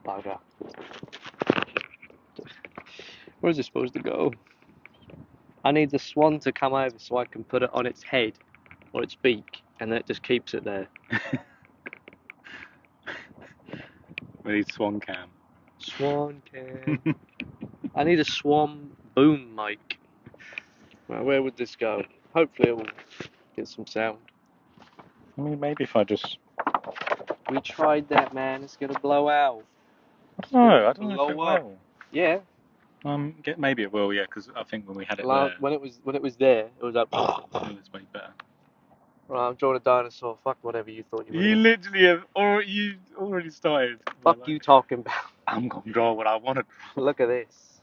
Bugger. Where's it supposed to go? I need the swan to come over so I can put it on its head or its beak, and then it just keeps it there. We need swan cam. Swan cam. I need a swan boom mic. Right, where would this go? Hopefully it will get some sound. I mean, maybe if I just... We tried that, man. It's gonna blow out. I don't know if it will. Yeah. Maybe it will, yeah, because I think when we had it When it was there, it was like. it was way better. Right, I'm drawing a dinosaur. Fuck whatever you thought you were. You literally have already started. Fuck you talking about. I'm gonna draw what I want to draw. Look at this.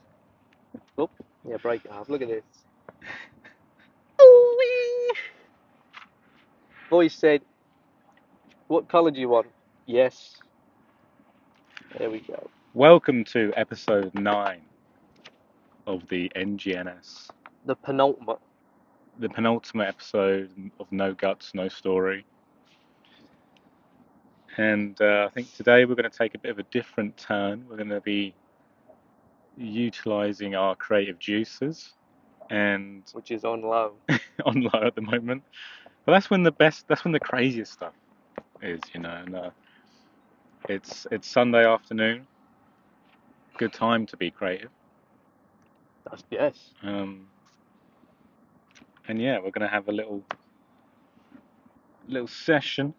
Oh, yeah, break it off. Look at this. Voice said, "What colour do you want?" Yes. There we go. Welcome to episode 9 of the NGNS. The penultimate. The penultimate episode of No Guts, No Story. And I think today we're going to take a bit of a different turn. We're going to be utilising our creative juices, and Which is on low. on low at the moment. But that's when the craziest stuff is, you know. And it's Sunday afternoon. Good time to be creative. Yes. And yeah, we're going to have a little session.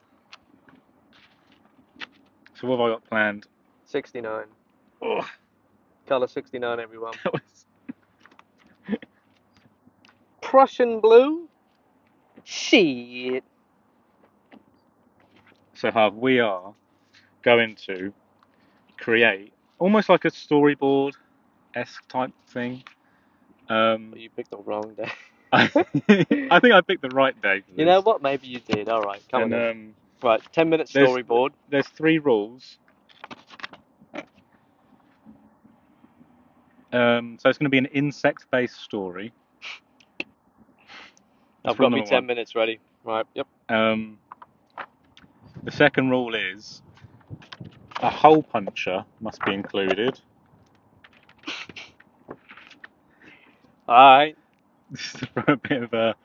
So what have I got planned? 69. Oh, Colour 69, everyone. that was... Prussian blue. Shit. So Harv, we are going to create almost like a storyboard-esque type thing. You picked the wrong day. I think I picked the right day for this. You know what? Maybe you did. All right, come on in. Right, 10-minute storyboard. There's 3 rules. So it's going to be an insect-based story. I've got me 10 minutes ready. Right, yep. The second rule is a hole puncher must be included. Alright. Just to throw a bit of a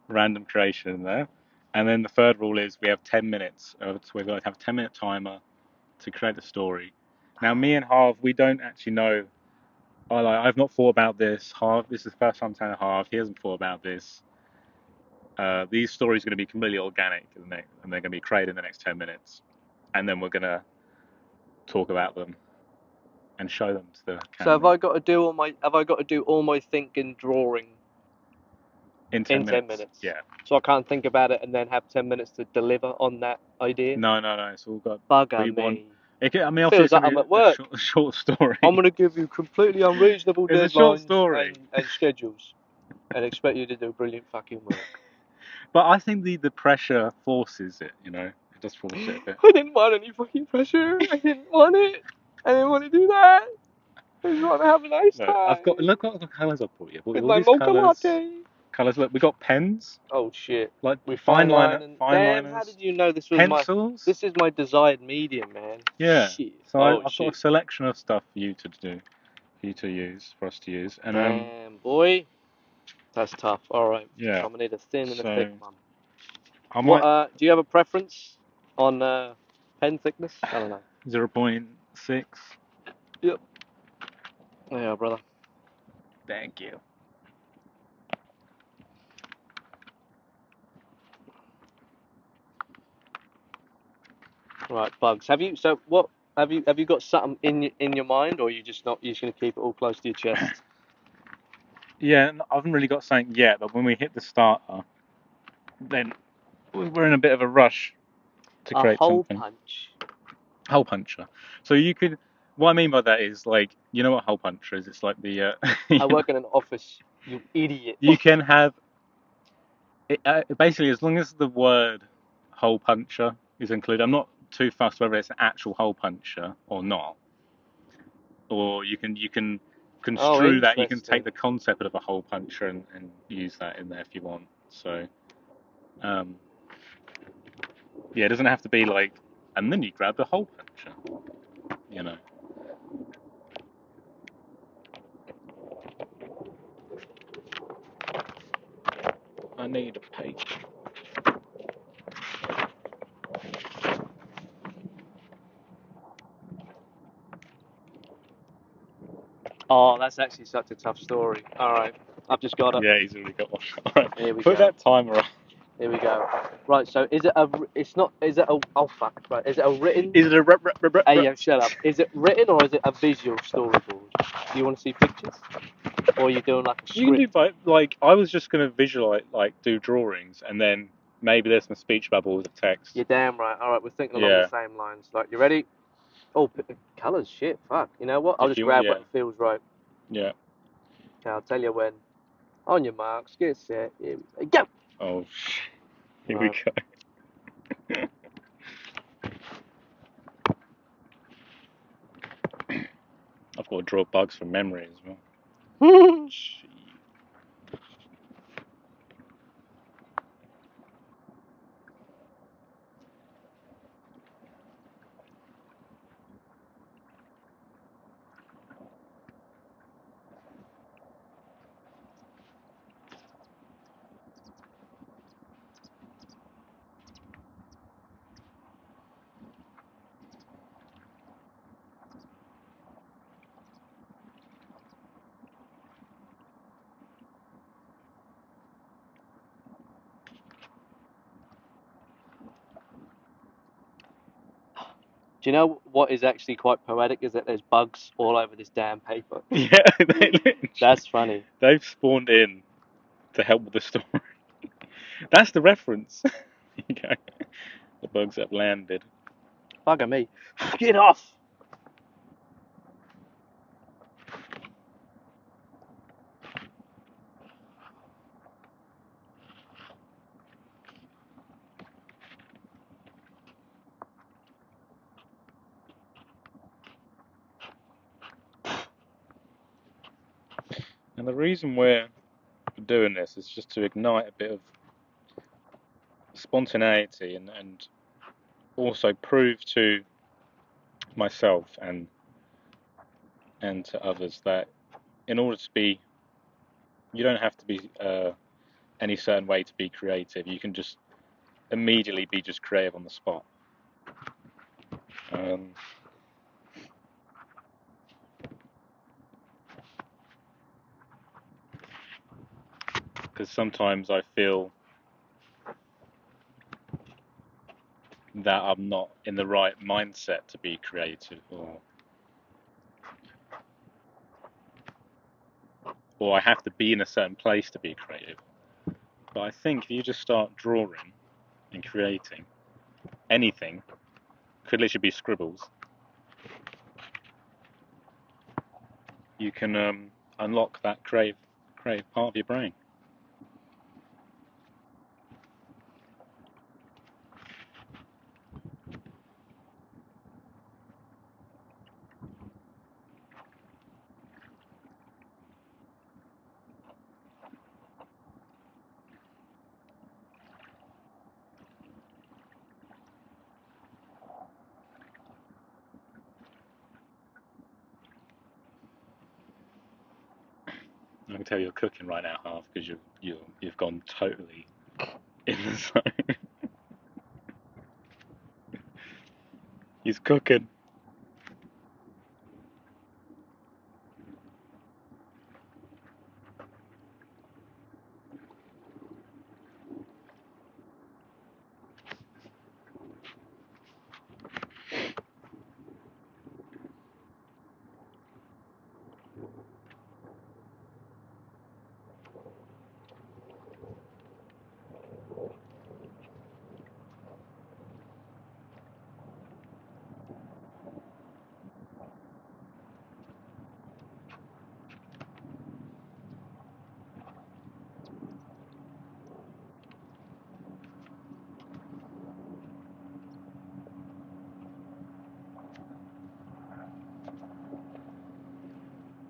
random creation in there. And then the third rule is we have 10 minutes. So we've got to have a 10-minute timer to create the story. Now, me and Harv, we don't actually know. I've not thought about this. Harv, this is the first time telling Harv. He hasn't thought about this. These stories are going to be completely organic, and they're going to be created in the next 10 minutes. And then we're going to talk about them and show them to the camera. So have I got to do all my thinking, drawing in 10 minutes? Yeah. So I can't think about it and then have 10 minutes to deliver on that idea? No. It's all got... Bugger me. Feels like I'm at work. A short story. I'm going to give you completely unreasonable deadlines a short story. And schedules and expect you to do brilliant fucking work. But I think the pressure forces it, you know. It does force it a bit. I didn't want any fucking pressure. I didn't want it. I didn't want to do that. I just want to have a nice time. Look what the colours I've brought you. With my mocha latte. Colours, look, we got pens. Oh shit. Like with fine liners. Damn, how did you know this was pencils? This is my desired medium, man. Yeah. Shit. So I've got a selection of stuff for you to do. For us to use. And damn, boy. That's tough. Alright. Yeah. I'm gonna need a thin and a thick one. Do you have a preference on pen thickness? I don't know. 0.6. Yep. There you are, brother. Thank you. Right, Bugs. Have you got something in your mind, or are you just not? You're just gonna keep it all close to your chest? Yeah, I haven't really got something yet, but when we hit the starter, then we're in a bit of a rush to create something. Hole puncher. So you could. What I mean by that is, like, you know what hole puncher is? It's like the. I work in an office. You idiot. You can have. Basically, as long as the word hole puncher is included, I'm not too fussed whether it's an actual hole puncher or not. Or you can construe that. You can take the concept of a hole puncher and use that in there if you want. So, yeah, it doesn't have to be like, and then you grab the hole puncher, you know. need a page. Oh, that's actually such a tough story. All right, I've just got it. Yeah, he's already got one. Alright, Here we put go. that timer on. Here we go. Right, so is it a? It's not. Is it a? Oh fuck! Right, is it a written? Is it a Hey, yo, shut up. Is it written or is it a visual storyboard? Do you want to see pictures, or are you doing like a You can do script? both. Like, I was just gonna visualize, like, do drawings, and then maybe there's some speech bubbles of text. You're damn right. All right, we're thinking along the Yeah. same lines. Like, you ready? Oh, colours. Shit. Fuck. You know what? I'll If just you, grab yeah, what feels right. yeah. Okay, I'll tell you when. On your marks, get set. Here we go. Oh, here we Right. go. I've got to draw bugs from memory as well. Shit. Do you know what is actually quite poetic? Is that there's bugs all over this damn paper. Yeah, That's funny. they've spawned in to help with the story. That's the reference. Okay. The bugs have landed. Bugger me. Get off! And the reason we're doing this is just to ignite a bit of spontaneity and also prove to myself and to others that in order to be, you don't have to be any certain way to be creative. You can just immediately be just creative on the spot. Because sometimes I feel that I'm not in the right mindset to be creative, or I have to be in a certain place to be creative. But I think if you just start drawing and creating anything, could literally be scribbles, you can unlock that creative part of your brain. I can tell you're cooking right now, Half, because you've gone totally in the zone. He's cooking.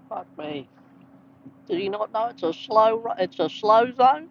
Fuck me. Do you not know it's a slow zone?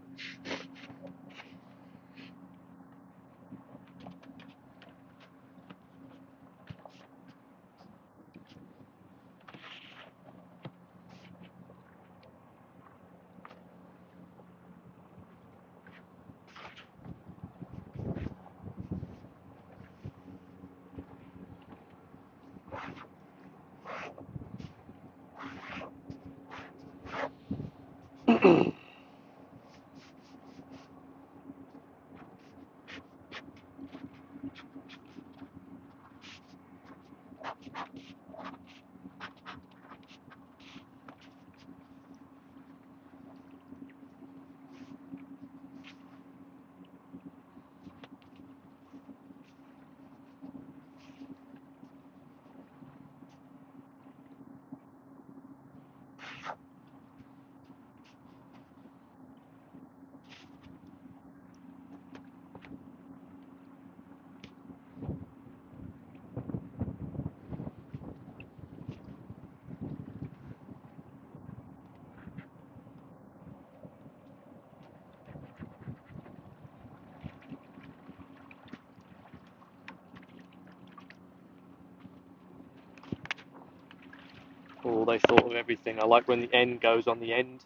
Oh, they thought of everything. I like when the N goes on the end.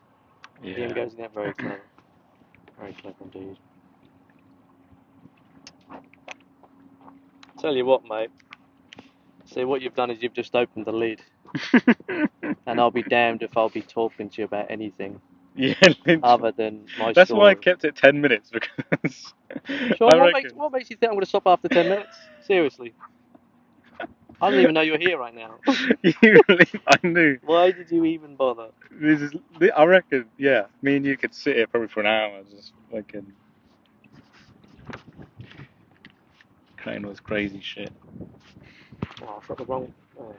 The N Yeah. goes in there. Very clever. Very clever indeed. Tell you what, mate. See, what you've done is you've just opened the lid. And I'll be damned if I'll be talking to you about anything Yeah, literally. other than my That's why I story. kept it 10 minutes because Sean, I reckon what makes you think I'm going to stop after 10 minutes? Seriously. I didn't even know you were here right now. I knew. Why did you even bother? This is, I reckon, yeah, me and you could sit here probably for an hour just fucking creating all this crazy shit. Oh, I shot the wrong. Oh.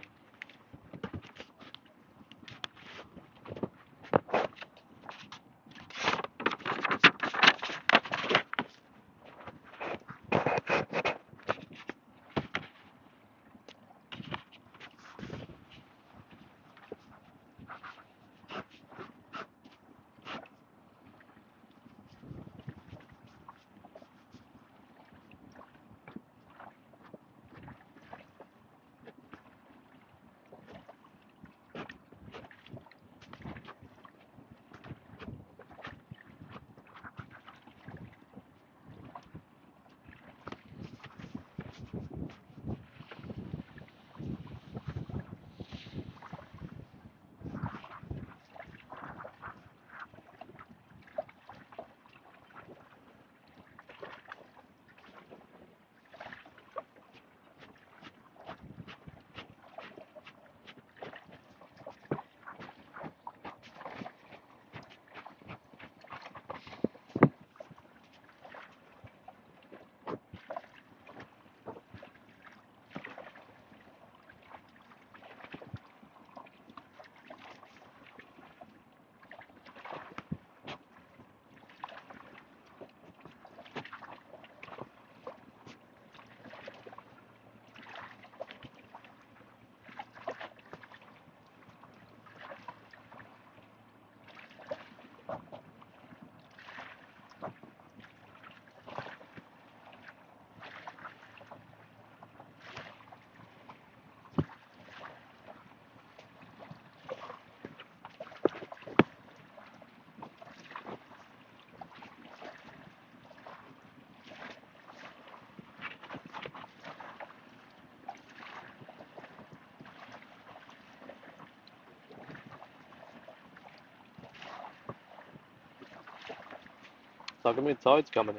It's like the tide's coming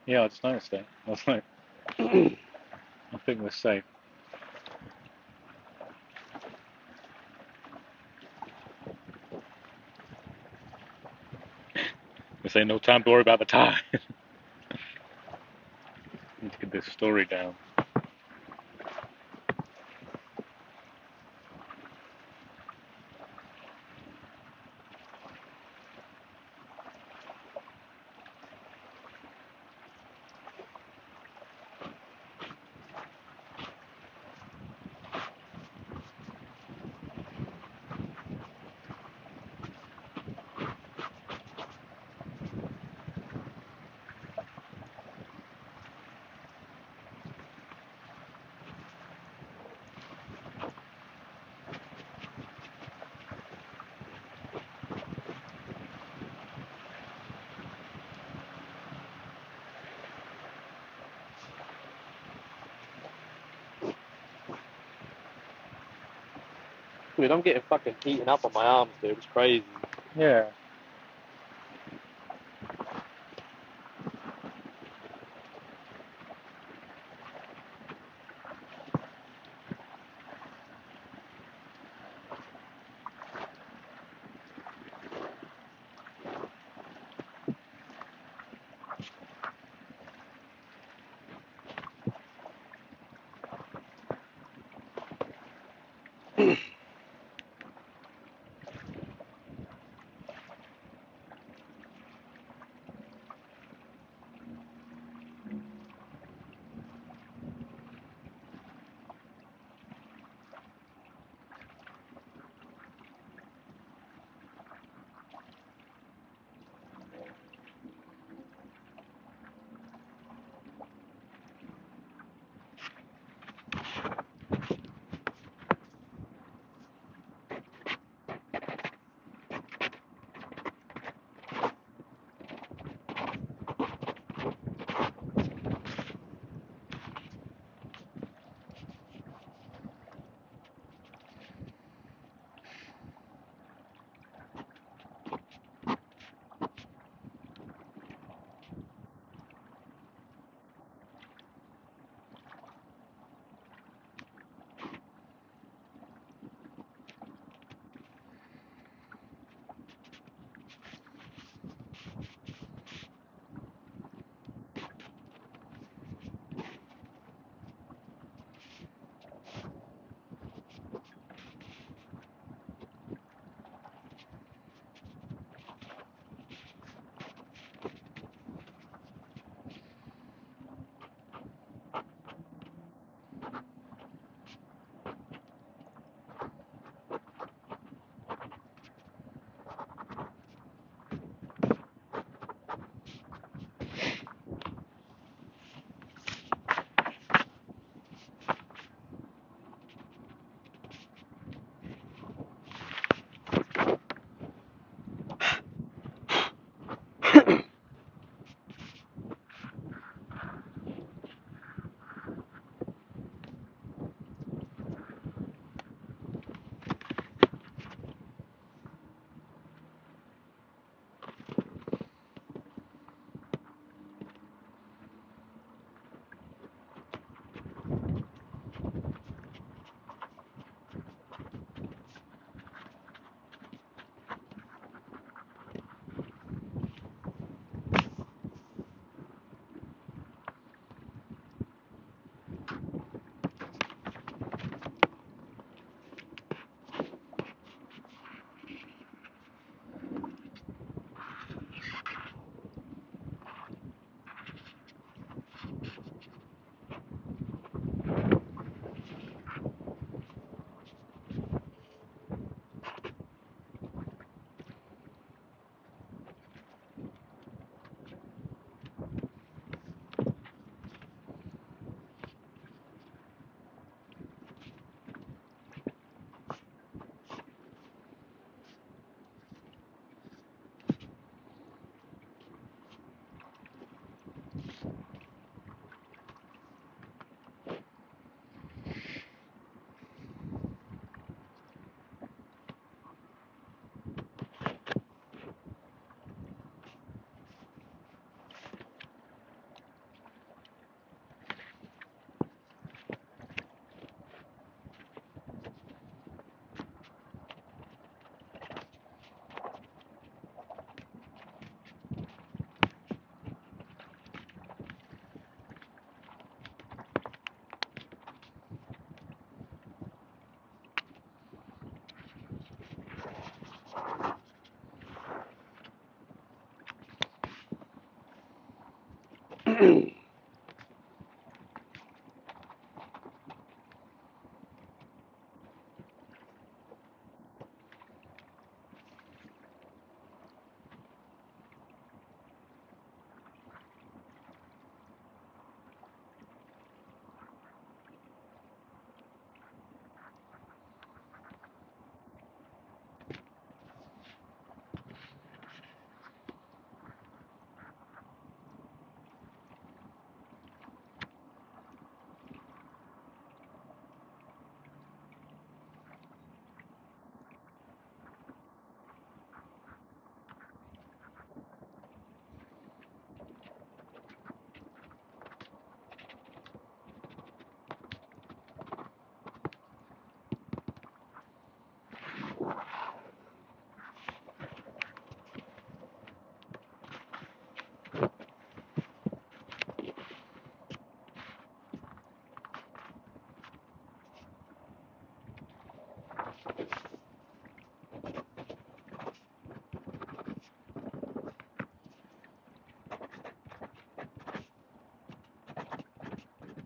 Yeah, I just noticed that. I was like, in. I think we're safe. This ain't no time to worry about the tide. Need to get this story down. Dude, I'm getting fucking eaten up on my arms, dude. It's crazy. Yeah.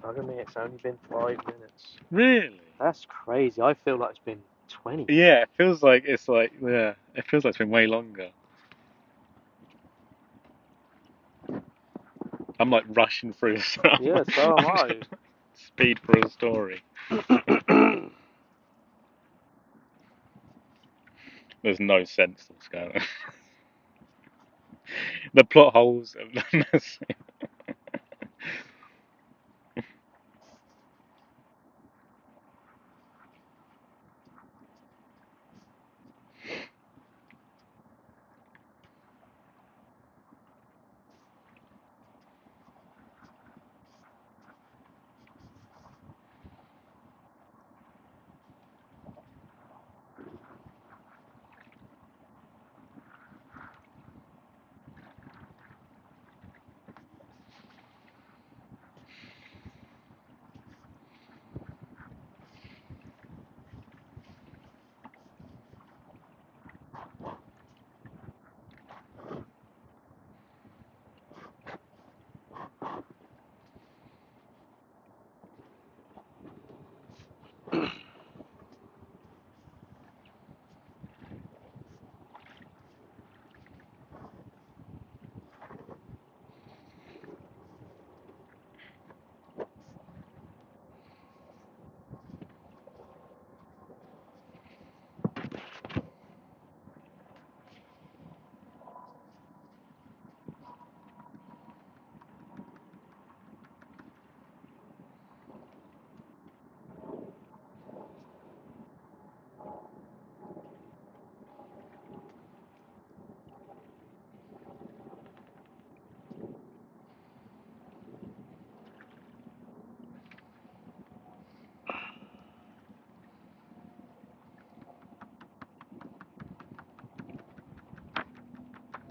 Bugger me, it's only been 5 minutes. Really? That's crazy. I feel like it's been 20. Yeah, it feels like it feels like it's been way longer. I'm like rushing through some. Yeah, so am I'm I. speed for a story. There's no sense to what's going on. The plot holes are messy.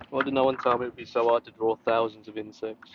Why did no one tell me it would be so hard to draw thousands of insects?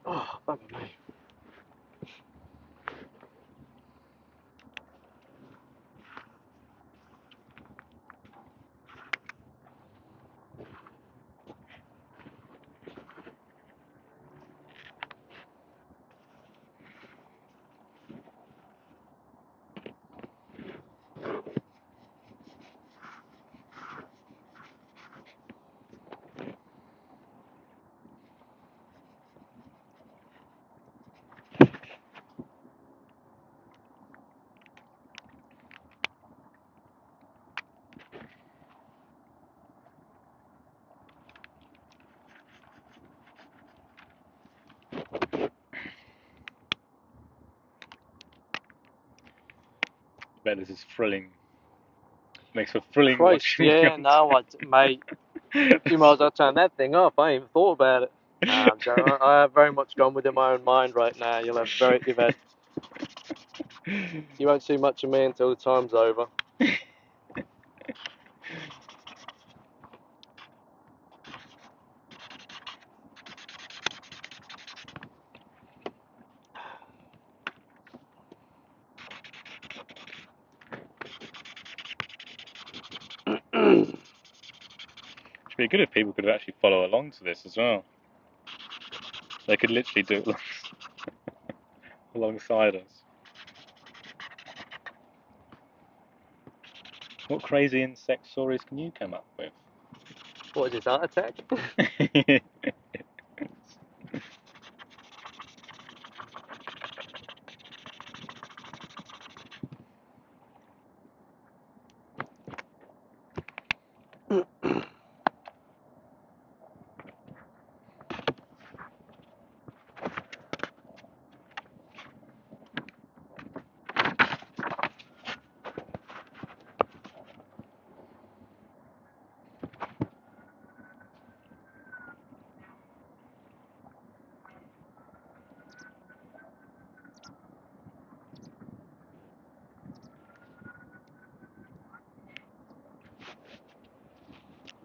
Oh, fuck me. Bet this is thrilling. Makes for thrilling Christ, watching. yeah, no, mate. You might as well turn that thing off. I ain't even thought about it. Nah, I'm joking. I have very much gone within my own mind right now. You won't see much of me until the time's over. It'd be good if people could actually follow along to this as well. They could literally do it alongside us. What crazy insect stories can you come up with? What is this, Art Attack?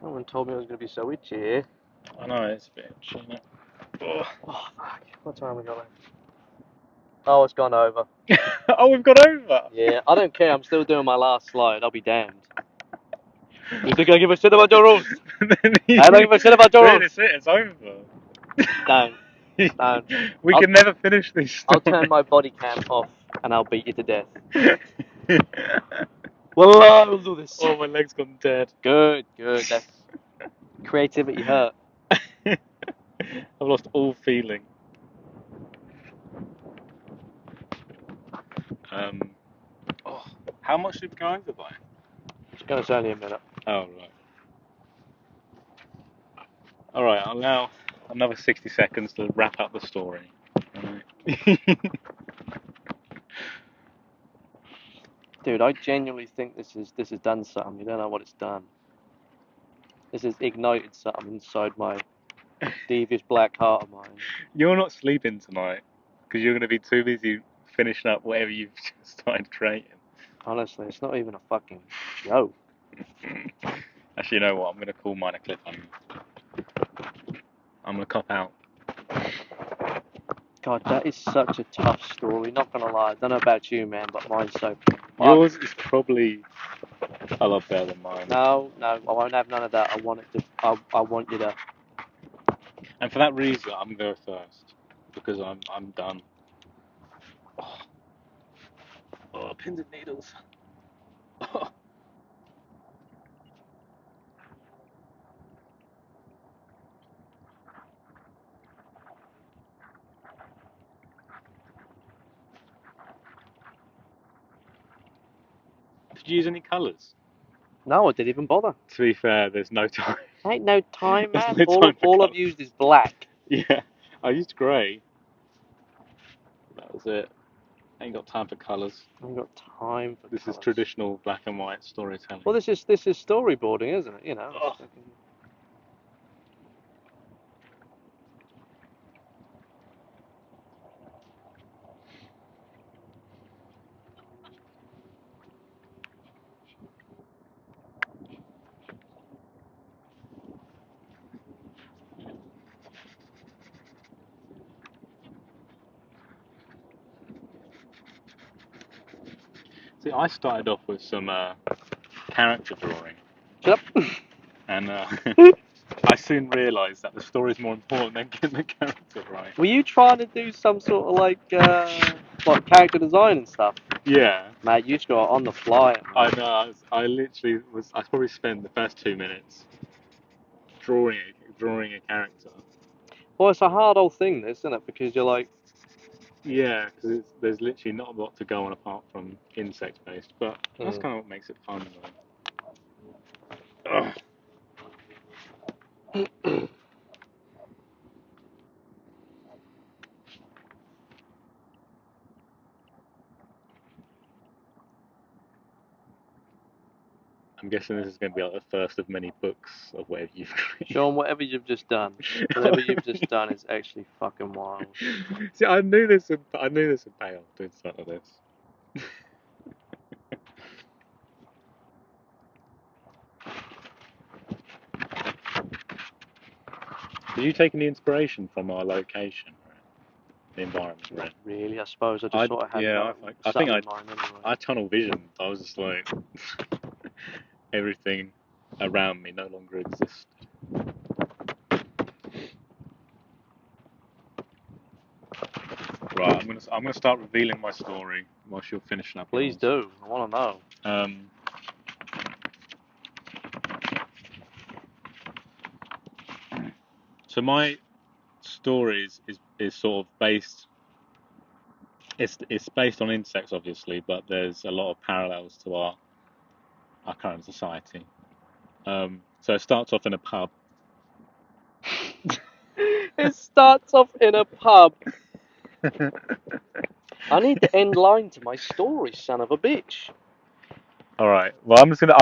No one told me I was going to be so itchy. I know, it's a bit itchy, isn't it? Oh. Oh, fuck. What time we got left? Oh, it's gone over. Oh, we've got over! Yeah, I don't care. I'm still doing my last slide. I'll be damned. You think I give a shit about your rules? I don't give a shit about your rules. It's it, it's over. Don't. Don't. We I'll- can never finish these I'll stories. turn my body cam off and I'll beat you to death. Well, we'll do this. Oh, my leg's gone dead. Good, good. That's creativity hurt. I've lost all feeling. Oh, how much did we go over by? It's going to only a minute. Oh, right. Alright, I'll allow another 60 seconds to wrap up the story. Right. Dude, I genuinely think this has done something. You don't know what it's done. This has ignited something inside my devious black heart of mine. You're not sleeping tonight because you're going to be too busy finishing up whatever you've just started creating. Honestly, it's not even a fucking joke. Actually, you know what? I'm going to call mine a cliffhanger. I'm going to cop out. God, that is such a tough story. Not gonna lie, I don't know about you, man, but mine's so. Yours is probably a lot better than mine. No, I won't have none of that. I want it to. I want you to. And for that reason, I'm going to go first because I'm done. Oh, pins and needles. Oh. Did you use any colours? No, I didn't even bother. To be fair, there's no time. Ain't no time, There's man. no time for All I've colours. used is black. Yeah, I used grey. That was it. Ain't got time for colours. I ain't got time for This is colours. traditional black and white storytelling. Well, this is storyboarding, isn't it? You know. Oh. See, I started off with some character drawing, Shut up. and I soon realised that the story is more important than getting the character right. Were you trying to do some sort of like character design and stuff? Yeah, Mate, you just got on the fly. I know. I literally was. I probably spent the first 2 minutes drawing a character. Well, it's a hard old thing, this, isn't it? Because you're like, Yeah, because there's literally not a lot to go on apart from insect based, but that's mm. kind of what makes it fun, though. Ugh. I'm guessing this is going to be like the first of many books of whatever you've created. Sean, whatever you've just done, whatever you've just done is actually fucking wild. See, I knew this would pay off doing something like this. Did you take any inspiration from our location, the environment we're in? Really, I suppose I just sort of had yeah, that I set think in mind anyway. I tunnel visioned. I was just like, everything around me no longer exists. Right, I'm gonna start revealing my story whilst you're finishing up. Please yours. do. I want to know. So my story is sort of based. It's based on insects, obviously, but there's a lot of parallels to our current society. So it starts off in a pub. It starts off in a pub. I need the end line to my story, son of a bitch. All right. Well, I'm just gonna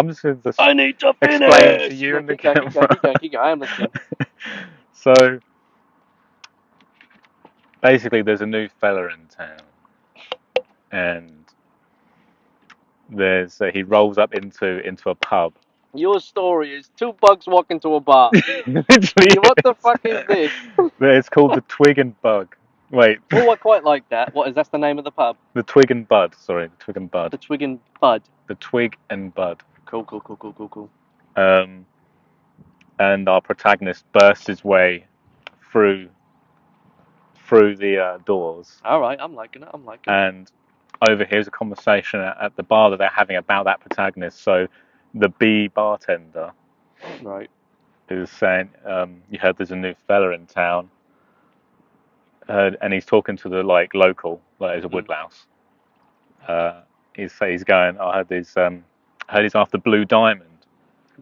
I need to explain finish. to you No, and the keep going, keep going, camera. keep going, keep going. I'm listening. So basically, there's a new fella in town, and he rolls up into a pub. Your story is two bugs walk into a bar. Literally, What the fuck is this? it's called the Twig and Bug. Wait, Oh, I quite like that. What is that's the name of the pub? the Twig and Bud. Sorry, the Twig and Bud. The Twig and Bud. The Twig and Bud. Cool, cool, cool, cool, cool, cool. And our protagonist bursts his way through the doors. All right, I'm liking it. I'm liking it. And overhears a conversation at the bar that they're having about that protagonist. So the bee bartender Right. is saying, "You heard there's a new fella in town," and he's talking to the local, there's a woodlouse. He's going, "I heard he's after Blue Diamond."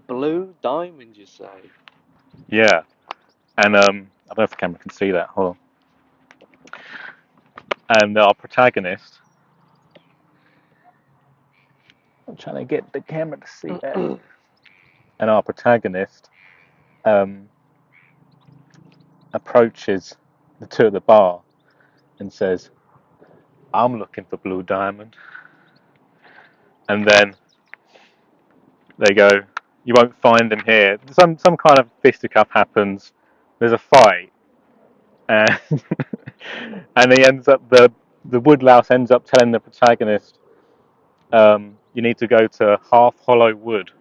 Blue Diamond, you say? Yeah, and I don't know if the camera can see that. Hold on. And our protagonist, I'm trying to get the camera to see that. And our protagonist approaches the two at the bar and says, "I'm looking for Blue Diamond." And then they go, "You won't find him here." Some kind of fisticuff happens. There's a fight, and and the woodlouse ends up telling the protagonist, "You need to go to Half Hollow Wood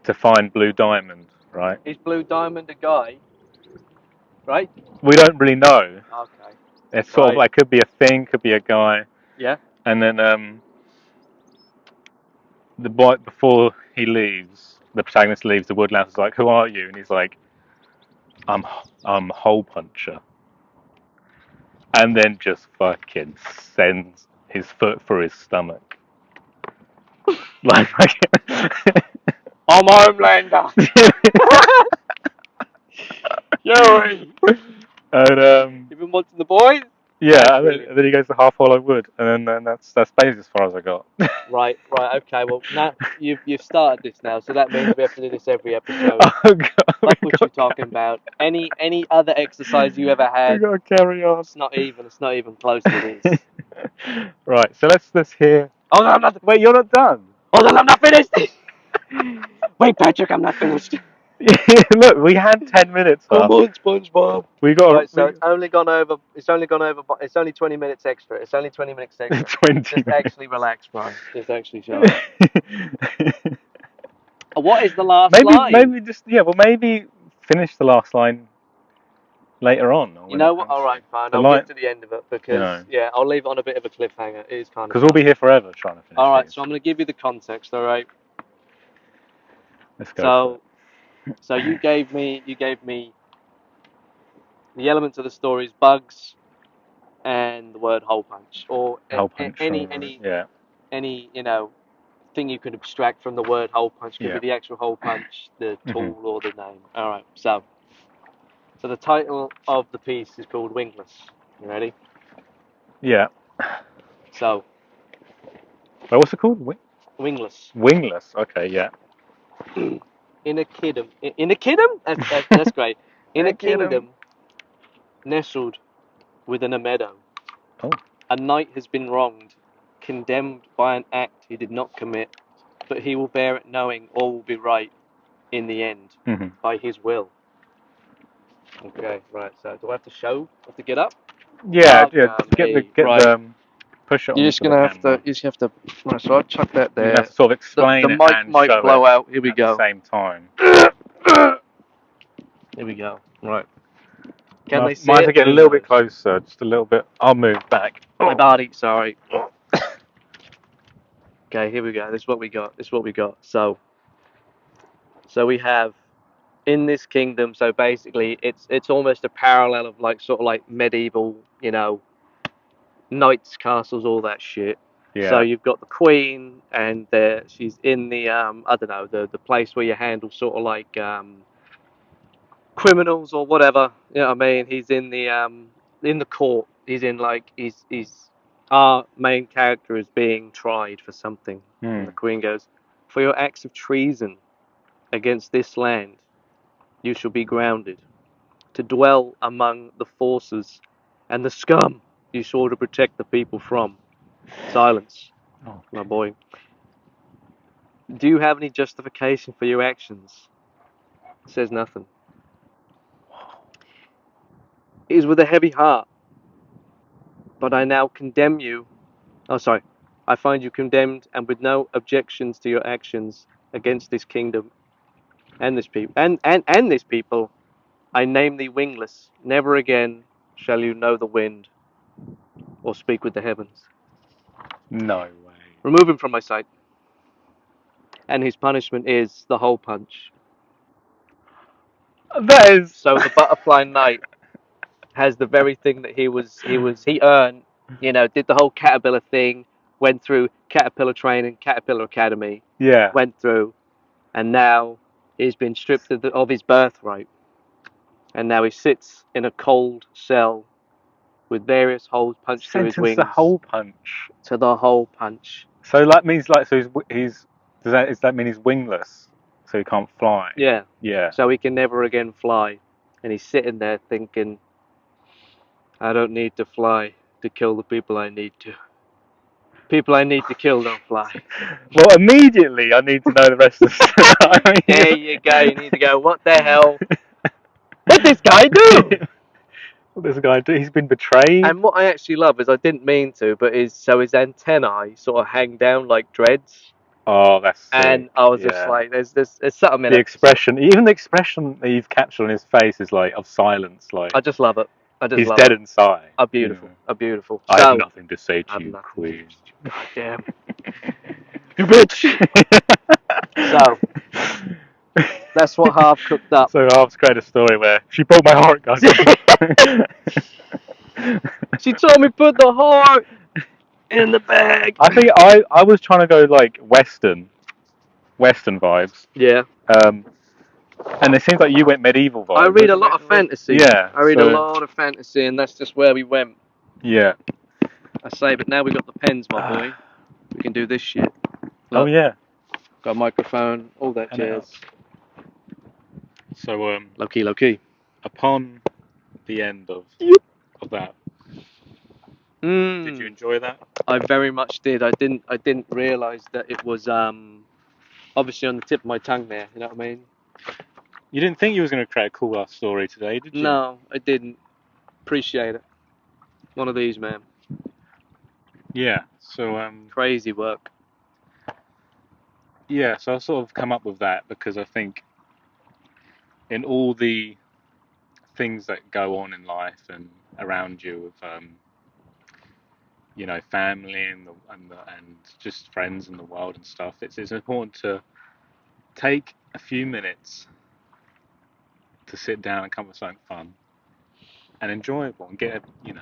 to find Blue Diamond." Right? Is Blue Diamond a guy? Right? We don't really know. Okay. It's sort of like, could be a thing, could be a guy. Yeah. And then the boy, before he leaves, the protagonist leaves. The woodlouse is like, "Who are you?" And he's like, "I'm Hole Puncher." And then just fucking sends his foot through his stomach. like I'm Homelander. Joey. And You been watching The Boys? yeah, and then he goes to Half Hollow Wood, and then that's basically as far as I got. Right, okay. Well, now you've started this now, so that means we have to do this every episode. Oh God, Fuck what you're talking about. Any other exercise you ever we had? gotta carry on. It's not even close to this. Right, so let's hear. Oh no, I'm not. Wait, you're not done. Hold on, I'm not finished. Wait, Patrick, I'm not finished. Look, we had 10 minutes Come up. on, SpongeBob. We got Right, so it's only gone over. It's only gone over. It's only 20 minutes extra. It's only 20 minutes extra. 20 Just minutes. actually relax, Brian. Just actually shut up. What is the last line? Maybe just well, maybe finish the last line later on. Or You when know it what? comes All right, fine. the I'll line, get to the end of it you because know, I'll leave it on a bit of a cliffhanger. It is kind of. because we'll be here forever trying to finish. All right, these. so I'm going to give you the context. All right. Let's go. So you gave me the elements of the stories, bugs, and the word hole punch, or Hole punch. any thing you could abstract from the word hole punch. Could Yeah. be the actual hole punch, the tool, or the name. All right. So the title of the piece is called Wingless. You ready? Yeah. So What's it called? wingless. Wingless. Okay. Yeah. In a kingdom. In a kingdom? That's great. In a kingdom nestled within a meadow, Oh. a knight has been wronged, condemned by an act he did not commit, but he will bear it knowing all will be right in the end by his will. Okay, right. So do I have to show? Have to get up? Yeah. Fuck, Get me. Right. the push it You're onto just the gonna have camera. to. You just have to. Right. So I've chucked that You there. have to sort of The explain it mic and might show blow it out. Here we at the go. same time. Here we go. Right. Can they see Might have it? to get a Who little bit knows? closer, just a little bit. I'll move back. My body. Sorry. Okay. Here we go. This is what we got. This is what we got. So we have in this kingdom. So basically, it's almost a parallel of like sort of like medieval, knights, castles, all that shit. So Yeah. you've got the queen, and she's in the I don't know, the place where you handle sort of like criminals or whatever. You know what I mean? He's in the court. He's in like he's our main character is being tried for something, and the queen goes, "For your acts of treason against this land, you shall be grounded. To dwell among the forces and the scum you swore to protect the people from." Silence, Oh. my boy. Do you have any justification for your actions? Says nothing. It is with a heavy heart, but I now condemn you. Oh, sorry. I find you condemned and with no objections to your actions against this kingdom and this people and this people. I name thee wingless. Never again shall you know the wind or speak with the heavens. No way. Remove him from my sight. And his punishment is the hole punch. That is. So the butterfly knight has the very thing that he earned, did the whole caterpillar thing, went through caterpillar training, caterpillar academy, Yeah. went through, and now he's been stripped of his birthright, and now he sits in a cold cell with various holes punched through his Sentence wings the hole punch. to the hole punch. So that means he's does that mean he's wingless? So he can't fly? Yeah. Yeah. So he can never again fly, and he's sitting there thinking, I don't need to fly to kill the people I need to. People I need to kill don't fly. Well, immediately I need to know the rest of the story. There you go. You need to go, what the hell? What'd this guy do? What does the guy do? He's been betrayed. And what I actually love is I didn't mean to, but his antennae sort of hang down like dreads. Oh, that's sick. And I was just like, there's something in the it. expression, even the expression that you've captured on his face is like of silence. Like I just love it. I just he's love dead it. inside. A beautiful. A beautiful. I have nothing to say I to have you, nothing. Queen. God damn. You bitch. So that's what Harv cooked up. So Harv's created a story where she broke my heart, guys. She told me put the heart in the bag. I think I was trying to go like Western vibes. Yeah. And it seems like you went medieval vibes. I read a lot of fantasy. Yeah. I read a lot of fantasy, and that's just where we went. Yeah. I say, but now we've got the pens, my boy. We can do this shit. Look, Oh yeah. got a microphone, all that jazz. So Low key. upon the end of that, did you enjoy that? I very much did. I didn't realise that it was obviously on the tip of my tongue there. You know what I mean? You didn't think you was going to create a cool ass story today, did you? No, I didn't. Appreciate it. One of these, man. Yeah. So Crazy work. yeah. So I sort of come up with that because I think in all the things that go on in life and around you with family and just friends in the world and stuff, it's important to take a few minutes to sit down and come up with something fun and enjoyable and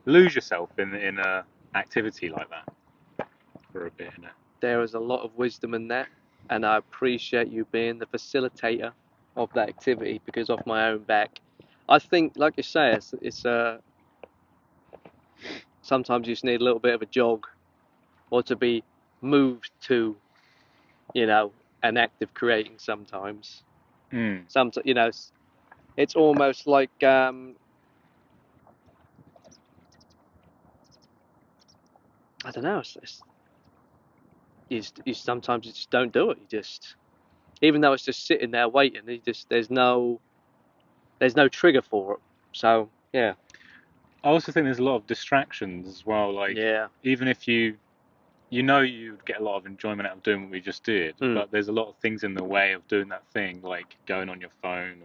lose yourself in a activity like that for a bit. There is a lot of wisdom in that, and I appreciate you being the facilitator of that activity because off my own back, I think, like you say, it's sometimes you just need a little bit of a jog or to be moved to, you know, an act of creating sometimes. Mm. Sometimes, it's almost like, I don't know, you sometimes you just don't do it. You just, even though it's just sitting there waiting, there's no trigger for it. So, yeah. I also think there's a lot of distractions as well. Like Yeah. even if you'd get a lot of enjoyment out of doing what we just did, Mm. but there's a lot of things in the way of doing that thing, like going on your phone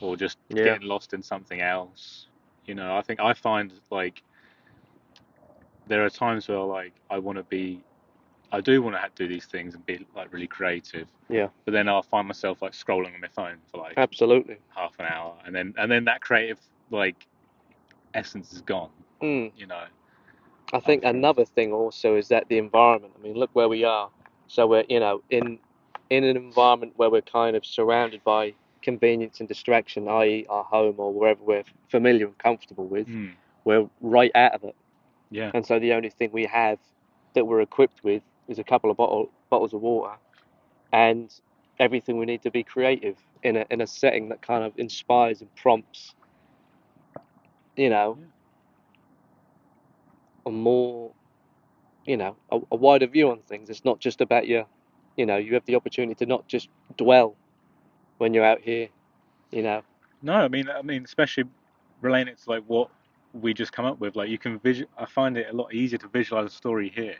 or just Yeah. getting lost in something else. I think I find like there are times where like I do want to do these things and be like really creative, Yeah. but then I'll find myself like scrolling on my phone for like Absolutely. half an hour, and then that creative like essence is gone. Mm. You know, I I think think. another thing also is that the environment. I mean, look where we are. So we're, in an environment where we're kind of surrounded by convenience and distraction, i.e., our home or wherever we're familiar and comfortable with. Mm, We're right out of it, yeah. and so the only thing we have that we're equipped with is a couple of bottles of water and everything we need to be creative in a setting that kind of inspires and prompts, you know, Yeah. a more a wider view on things. It's not just about you have the opportunity to not just dwell when you're out here, you know. No, I mean, especially relating it to like what we just come up with. Like you can I find it a lot easier to visualize a story here.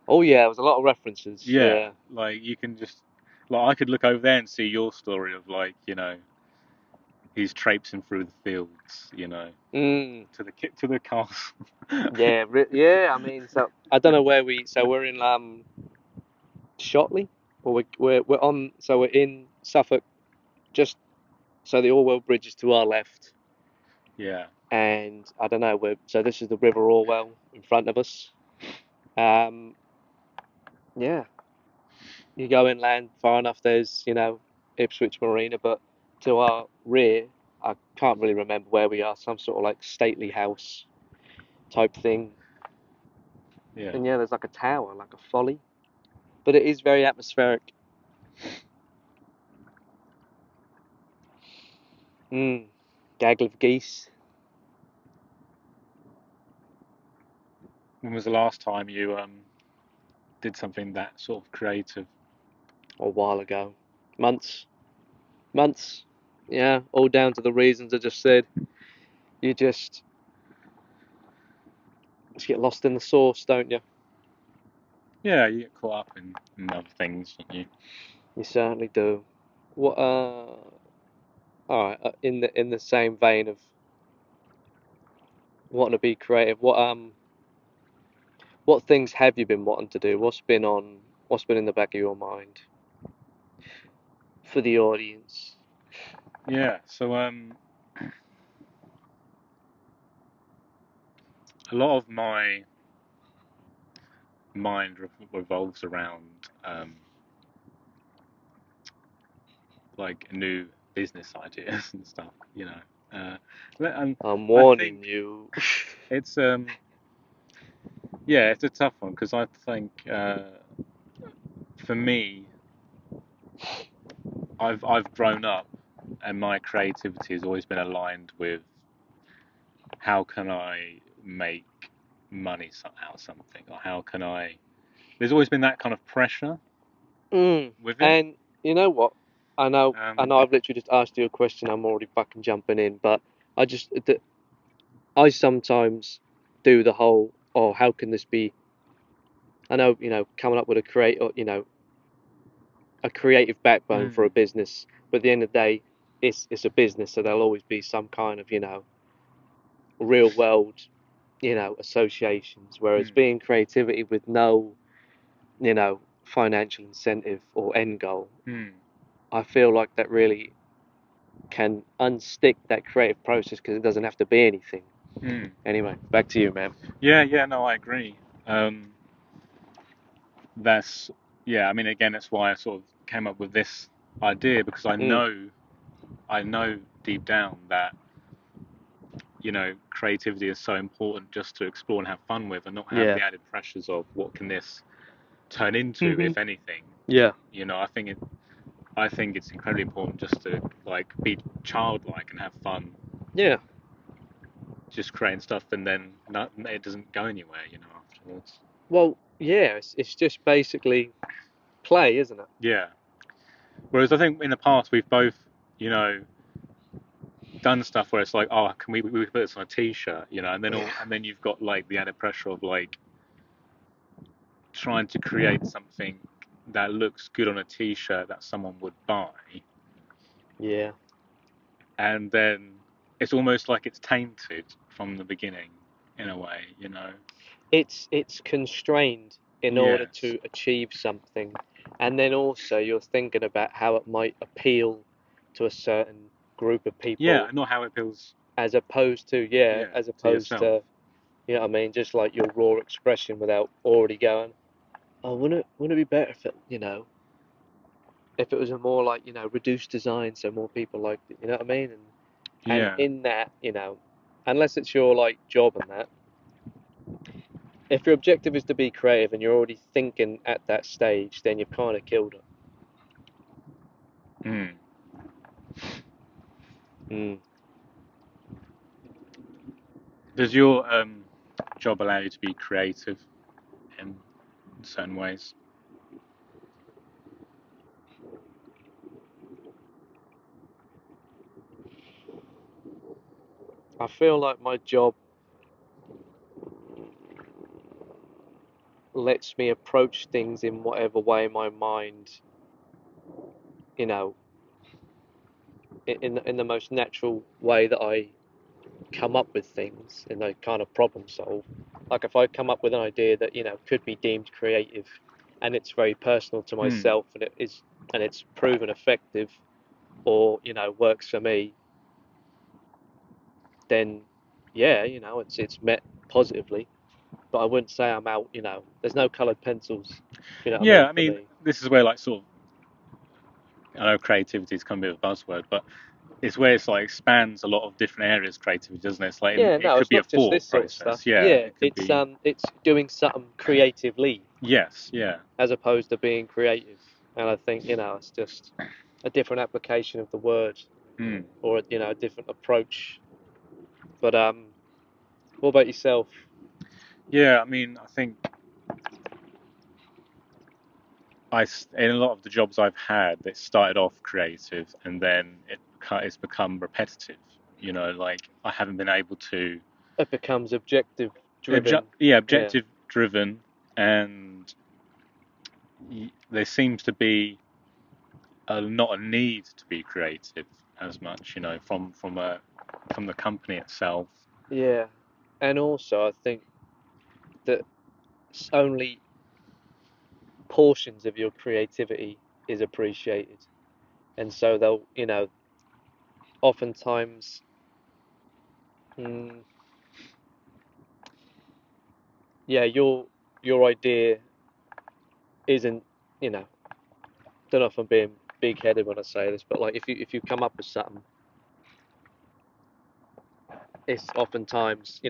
Oh yeah, there was a lot of references. Yeah, Yeah. like you can just like I could look over there and see your story of like he's traipsing through the fields, Mm, to the castle. yeah, yeah. I mean, so I don't know where we're in Shotley, or we're on. So we're in Suffolk, just so the Orwell Bridge is to our left, Yeah, and I don't know so this is the River Orwell in front of us. Um, yeah, you go inland far enough, there's, Ipswich Marina, but to our rear, I can't really remember where we are, some sort of like stately house type thing. yeah. And yeah, there's like a tower, like a folly, but it is very atmospheric. Mm, gaggle of geese. When was the last time you did something that sort of creative? A while ago. Months. Months. Yeah, all down to the reasons I just said. You just get lost in the sauce, don't you? Yeah, you get caught up in other things, don't you? You certainly do. What all right, in the same vein of wanting to be creative, what things have you been wanting to do? What's been in the back of your mind for the audience? Yeah. So a lot of my mind revolves around like new business ideas and stuff. And I'm I warning think you. it's yeah, it's a tough one because I think for me, I've grown up and my creativity has always been aligned with how can I make money out of something, or how can I. There's always been that kind of pressure Mm. with it. And you know what? I know, I've literally just asked you a question. I'm already fucking jumping in, but I sometimes do the whole, oh, how can this be? I know, coming up with a creative backbone for a business, but at the end of the day, it's a business, so there'll always be some kind of, real world, associations. Whereas being creativity with no, financial incentive or end goal, I feel like that really can unstick that creative process because it doesn't have to be anything. Anyway, back to you, man. Yeah, no, I agree. That's I mean, again, that's why I sort of came up with this idea because I know deep down that creativity is so important just to explore and have fun with, and not have Yeah. the added pressures of what can this turn into, if anything. Yeah. I think it's incredibly important just to like be childlike and have fun, Yeah. just creating stuff, and then it doesn't go anywhere, afterwards. Well, yeah, it's just basically play, isn't it? Yeah. Whereas I think in the past we've both, you know, done stuff where it's like, oh, can we put this on a T-shirt, and then you've got like the added pressure of like trying to create something that looks good on a T-shirt that someone would buy, Yeah. and then it's almost like it's tainted from the beginning in a way, It's constrained in order Yes. to achieve something, and then also you're thinking about how it might appeal to a certain group of Yeah, people, not how it feels. as opposed to as To opposed yourself. to what I mean, just like your raw expression without already going, oh, wouldn't it be better if if it was a more like reduced design so more people liked it, you know what I mean? And Yeah. in that, unless it's your like job and that, if your objective is to be creative and you're already thinking at that stage, then you've kind of killed it. Mm. Mm. Does your job allow you to be creative in certain ways? I feel like my job lets me approach things in whatever way my mind, you know, in the most natural way that I come up with things and I kind of problem solve. Like if I come up with an idea that could be deemed creative, and it's very personal to Mm. myself, and it's proven effective, or works for me, then yeah, it's met positively. But I wouldn't say I'm out. There's no coloured pencils. You know what I Yeah, mean I for mean, me. this is where like sort of I know creativity is kind of a bit of a buzzword, but it's where it's like expands a lot of different areas creativity, doesn't it? It's like Yeah, it no, could it's be a not just thought this sort of stuff. process. Yeah, Yeah, it could be. it's doing something creatively Yes, yeah. as opposed to being creative. And I think it's just a different application of the word, Mm. or a different approach. But what about yourself? Yeah, I mean, I think in a lot of the jobs I've had, it started off creative and then it's become repetitive. Like I haven't been able to. It becomes objective driven. Yeah, Objective driven, and there seems to be not a need to be creative as much, from the company itself. yeah. And also, I think that only portions of your creativity is appreciated, and so they'll, oftentimes, mm, yeah, your idea isn't, don't know if I'm being big headed when I say this, but like if you come up with something, it's oftentimes,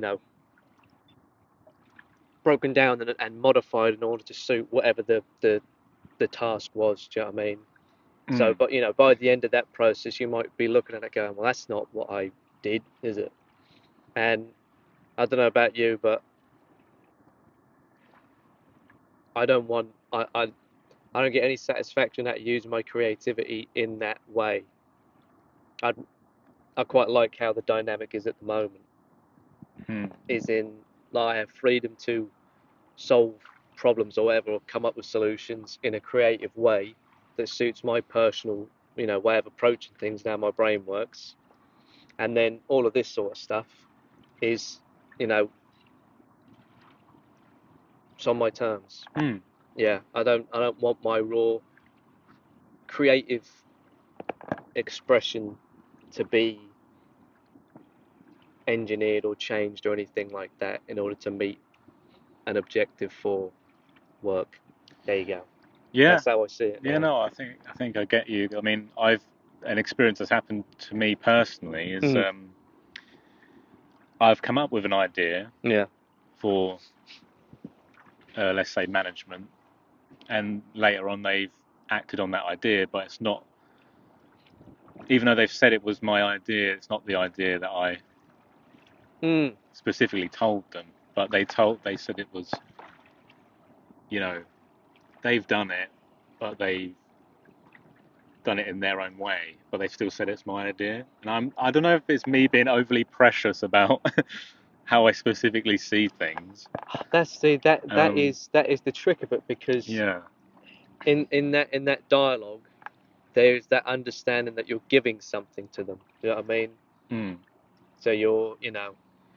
broken down and modified in order to suit whatever the task was. Do you know what I mean? So, Mm. but by the end of that process, you might be looking at it going, well, that's not what I did, is it? And I don't know about you, but I don't want I don't get any satisfaction out of using my creativity in that way. I I quite like how the dynamic is at the moment. Is in like, I have freedom to solve problems or whatever, or come up with solutions in a creative way that suits my personal, way of approaching things. Now my brain works, and then all of this sort of stuff is, you know, it's on my terms. Yeah, I don't want my raw creative expression to be engineered or changed or anything like that in order to meet an objective for work. There you go. Yeah, That's how I see it yeah. now. No, I think I get you. I mean, an experience that's happened to me personally is Mm. I've come up with an idea Yeah. for let's say management, and later on they've acted on that idea, but it's not. Even though they've said it was my idea, it's not the idea that I Mm. specifically told them. But they said it was, you know, they've done it, but they've done it in their own way, but they still said it's my idea. And I don't know if it's me being overly precious about how I specifically see things. That's the that that Um, is that is the trick of it, because yeah. in that dialogue there's that understanding that you're giving something to them. You know what I mean? Mm, So I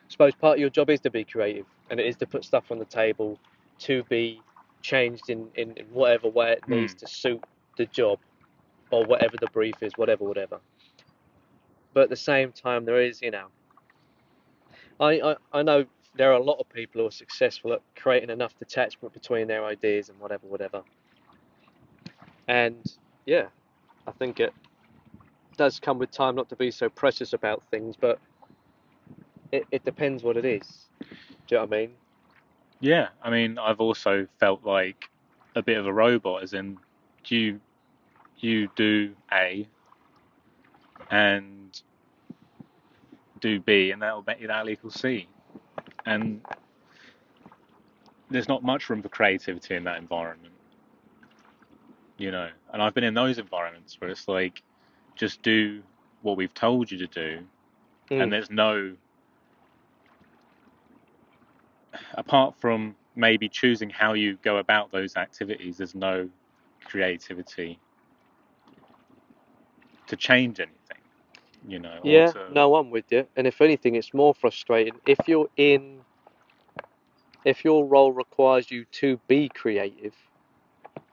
suppose part of your job is to be creative, and it is to put stuff on the table to be changed in whatever way it mm. needs to suit the job or whatever the brief is, whatever. But at the same time, there is, I know there are a lot of people who are successful at creating enough detachment between their ideas and whatever. And yeah, I think it does come with time not to be so precious about things, but it depends what it is. Do you know what I mean? Yeah, I mean, I've also felt like a bit of a robot, as in you you do A and do B, and that'll equal C. And there's not much room for creativity in that environment, you know. And I've been in those environments where it's like, just do what we've told you to do, and Mm. there's no, apart from maybe choosing how you go about those activities, there's no creativity to change anything, you know, or Yeah, to. no, I'm with you. And if anything, it's more frustrating if your role requires you to be creative,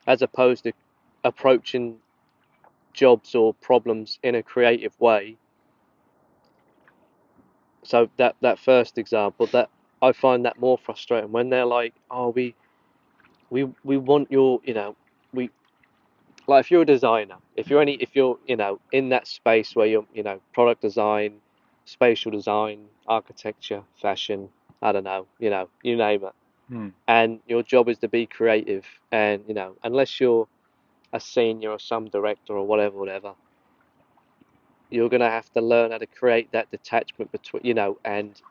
as opposed to approaching jobs or problems in a creative way. So that first example, that I find that more frustrating when they're like, "Oh, we want your, we like if you're a designer, if you're, in that space where you're, product design, spatial design, architecture, fashion, I don't know, you name it, Hmm. and your job is to be creative, and unless you're a senior or some director or whatever, you're gonna have to learn how to create that detachment between, and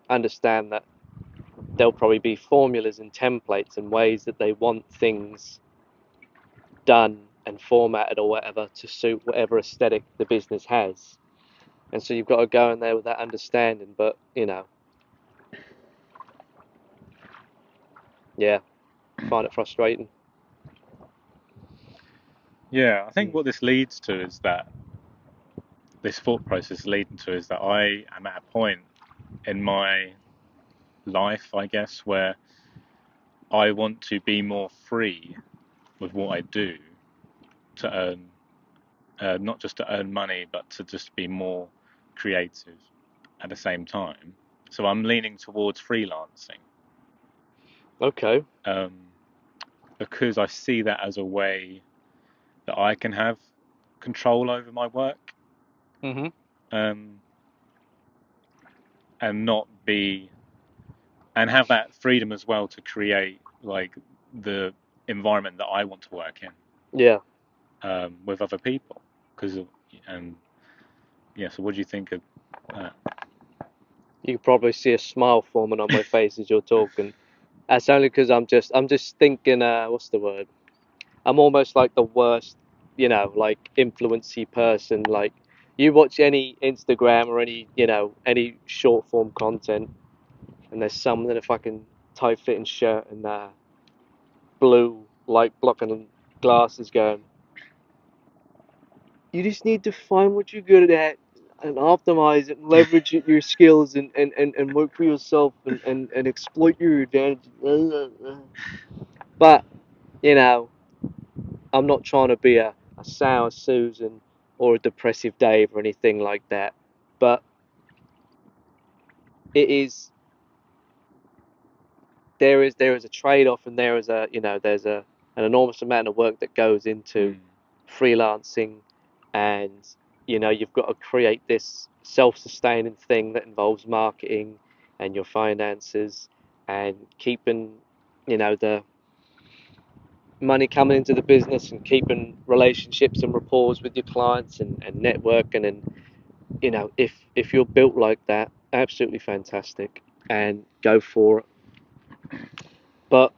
understand that there'll probably be formulas and templates and ways that they want things done and formatted or whatever to suit whatever aesthetic the business has. And so you've got to go in there with that understanding. But, yeah, find it frustrating. Yeah, I think Mm. what this thought process is leading to is that I am at a point in my life, I guess, where I want to be more free with what I do to earn, not just to earn money, but to just be more creative at the same time. So I'm leaning towards freelancing, Okay. um, because I see that as a way that I can have control over my work, Hmm. um, and not be and have that freedom as well to create like the environment that I want to work in, Yeah. with other people. Because and yeah, so what do you think of that? You can probably see a smile forming on my face as you're talking. That's only because I'm just thinking. What's the word? I'm almost like the worst, like influency person. Like you watch any Instagram or any short form content, and there's someone in a fucking tight fitting shirt and blue light blocking glasses going. You just need to find what you're good at and optimize it and leverage your skills and work for yourself and exploit your advantage. But, you know, I'm not trying to be a sour Susan or a depressive Dave or anything like that. But it is there is a trade-off and there's an enormous amount of work that goes into freelancing, and you've got to create this self-sustaining thing that involves marketing and your finances and keeping the money coming into the business and keeping relationships and rapport with your clients and networking. And if you're built like that, absolutely fantastic, and go for it. But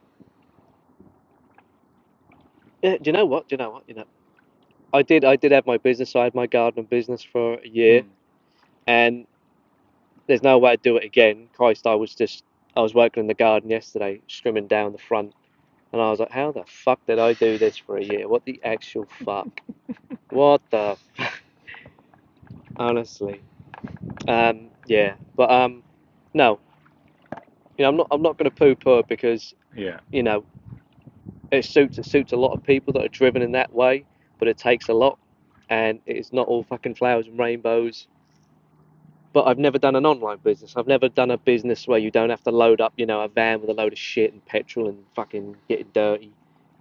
yeah, do you know what? I did have my business. I had my gardening business for a year, and there's no way I'd do it again. Christ, I was working in the garden yesterday, trimming down the front, and I was like, how the fuck did I do this for a year? What the actual fuck? What the honestly? Yeah, but no, I'm not going to poo-poo it because Yeah. you know it suits a lot of people that are driven in that way, but it takes a lot, and it's not all fucking flowers and rainbows. But I've never done an online business. I've never done a business where you don't have to load up, a van with a load of shit and petrol and fucking getting dirty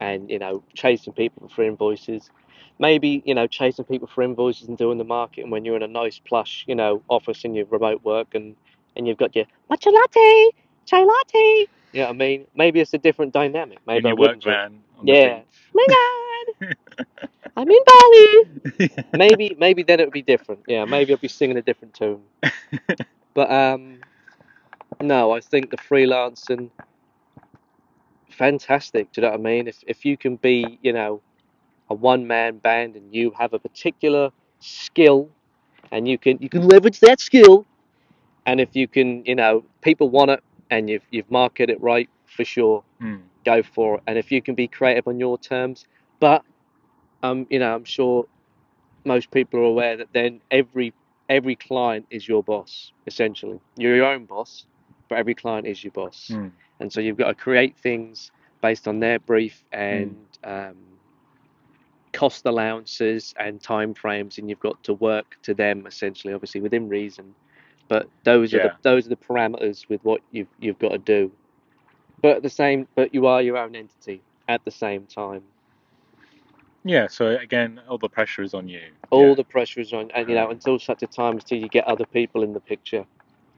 and, chasing people for invoices. Maybe, chasing people for invoices and doing the marketing when you're in a nice plush, office in your remote work and you've got your matcha latte, chai latte. You know what I mean? Maybe it's a different dynamic. In Maybe I your would work enjoy it. van on the Yeah. beach. Oh my God, I'm in Bali. Maybe then it would be different. Yeah, maybe I'd be singing a different tune. But no, I think the freelancing fantastic. Do you know what I mean? If you can be, a one man band and you have a particular skill and you can leverage that skill, and if you can, people want it and you've marketed it right, for sure, go for it. And if you can be creative on your terms, but I'm sure most people are aware that then every client is your boss, essentially. You're your own boss, but every client is your boss. And so you've got to create things based on their brief and cost allowances and time frames, and you've got to work to them, essentially, obviously within reason. But Yeah. those are the parameters with what you've got to do. But you are your own entity at the same time. Yeah, so again, all the pressure is on you. All Yeah. the pressure is on, and until such a time until you get other people in the picture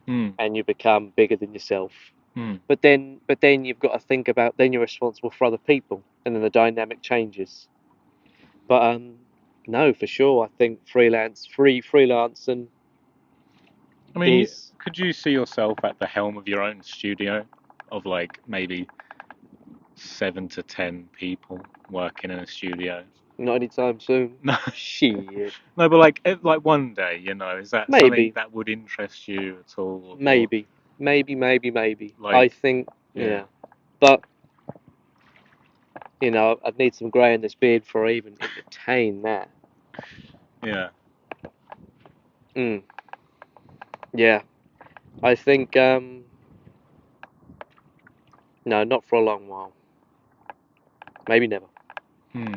Mm. and you become bigger than yourself. Mm. But then you've got to think about, then you're responsible for other people, and then the dynamic changes. But no, for sure, I think freelancing I mean, is could you see yourself at the helm of your own studio of like maybe 7 to 10 people working in a studio? not anytime soon. No, Shit. no, but like one day, is that something Maybe, that would interest you at all, or maybe. I like, think, yeah, yeah. But I'd need some grey in this beard for I even entertain that. yeah, Mm, yeah. I think no, not for a long while. Maybe never. hmm.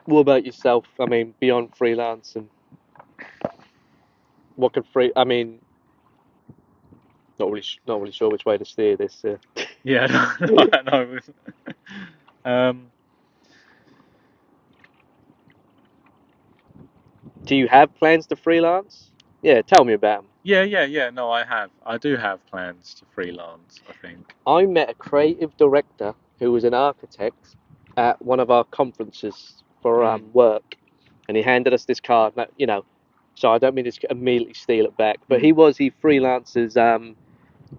What about yourself? I mean, beyond freelance, and what could free? I mean, not really sure which way to steer this. Yeah, no, no, um, Do you have plans to freelance? Yeah, tell me about them. yeah. No, I do have plans to freelance, I think. I met a creative director who was an architect at one of our conferences for Hmm. work, and he handed us this card. Now, so I don't mean to immediately steal it back, but Hmm. he freelances,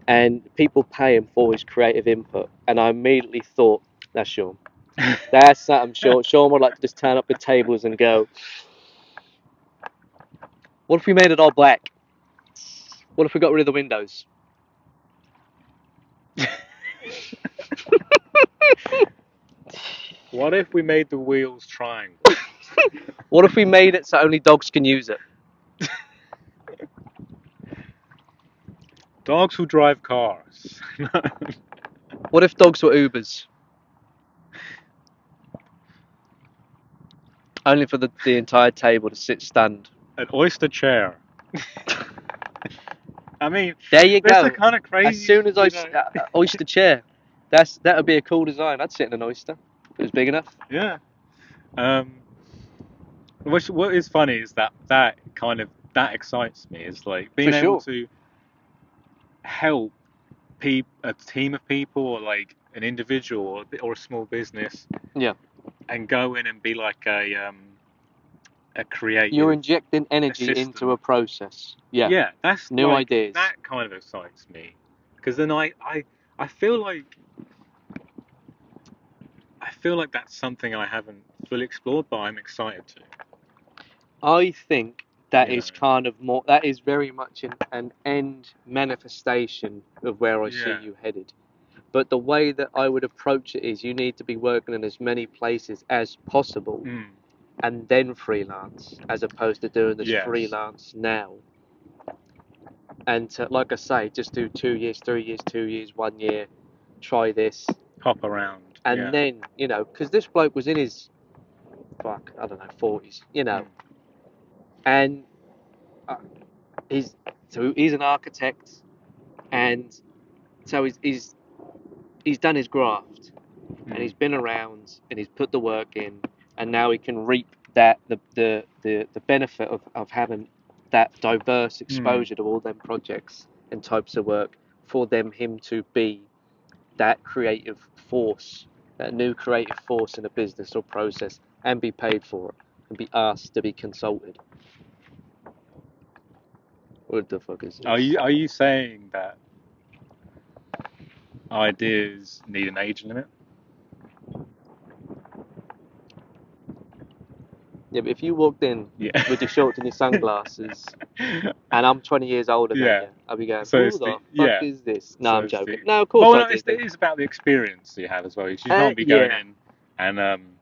and people pay him for his creative input, and I immediately thought, that's Sean. That's something Sean would like to just turn up the tables and go, what if we made it all black? What if we got rid of the windows? What if we made the wheels triangles? What if we made it so only dogs can use it? Dogs who drive cars. What if dogs were Ubers? Only for the entire table to sit stunned. An oyster chair. I mean, There you that's the go. kind of As crazy, soon as oyster chair, that would be a cool design. I'd sit in an oyster if it was big enough. Yeah. Um, what is funny is that kind of that excites me. Is like For being able sure. to help a team of people or like an individual or a small business Yeah. and go in and be like a You're creative injecting energy into assistant. a process. Yeah. Yeah, that's New like ideas. that kind of excites me because then I feel like that's something I haven't fully explored, but I'm excited to. I think that You know. is kind of more, that is very much an end manifestation of where I see Yeah. you headed. But the way that I would approach it is you need to be working in as many places as possible Mm. and then freelance as opposed to doing this Yes. freelance now. And to, like I say, just do 2 years, 3 years, 2 years, 1 year, try this. Hop around. And Yeah. then, because this bloke was in his, fuck, I don't know, 40s, Mm. and uh, he's an architect, and so he's done his graft, and Mm. he's been around, and he's put the work in, and now he can reap that the benefit of having that diverse Mm. exposure to all them projects and types of work for him to be that creative force, that new creative force in a business or process, and be paid for it and be asked to be consulted. What the fuck is Are this? you saying that ideas need an age limit? Yeah, but if you walked in Yeah. with your shorts and your sunglasses, and I'm 20 years older than Yeah. you, I'll be going, So who it's the the fuck yeah. is this? No, So I'm it's joking. the No, of course well, I no, do it think. is about the experience you have as well. You can't be going Yeah. in and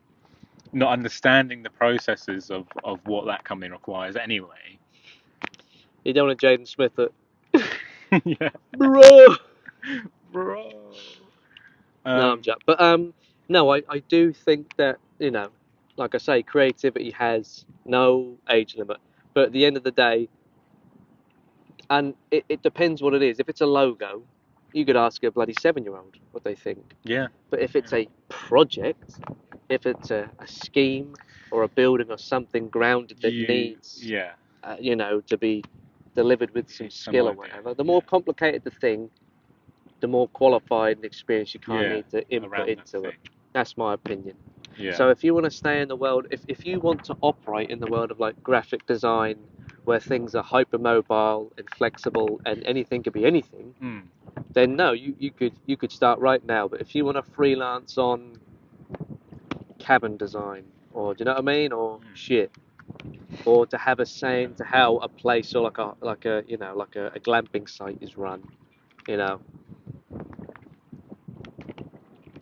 not understanding the processes of what that company requires anyway. You don't want Jaden Smith it. Yeah. Bro! Bro. No, I'm Um, joking. But no, I do think that, like I say, creativity has no age limit. But at the end of the day, and it depends what it is. If it's a logo, you could ask a bloody 7-year-old what they think. yeah. But if it's a project, if it's a scheme or a building or something grounded that needs, Yeah. to be delivered with some Some skill or idea. whatever, the more Yeah. complicated the thing, the more qualified and experienced you kind of Yeah. need to input Around that into it. thing. That's my opinion. Yeah. So if you want to stay in the world, if you want to operate in the world of like graphic design, where things are hypermobile and flexible and anything could be anything, Mm. then no, you could start right now. But if you want to freelance on cabin design, or do you know what I mean, or shit, or to have a saying to how a place or like a a glamping site is run, you know,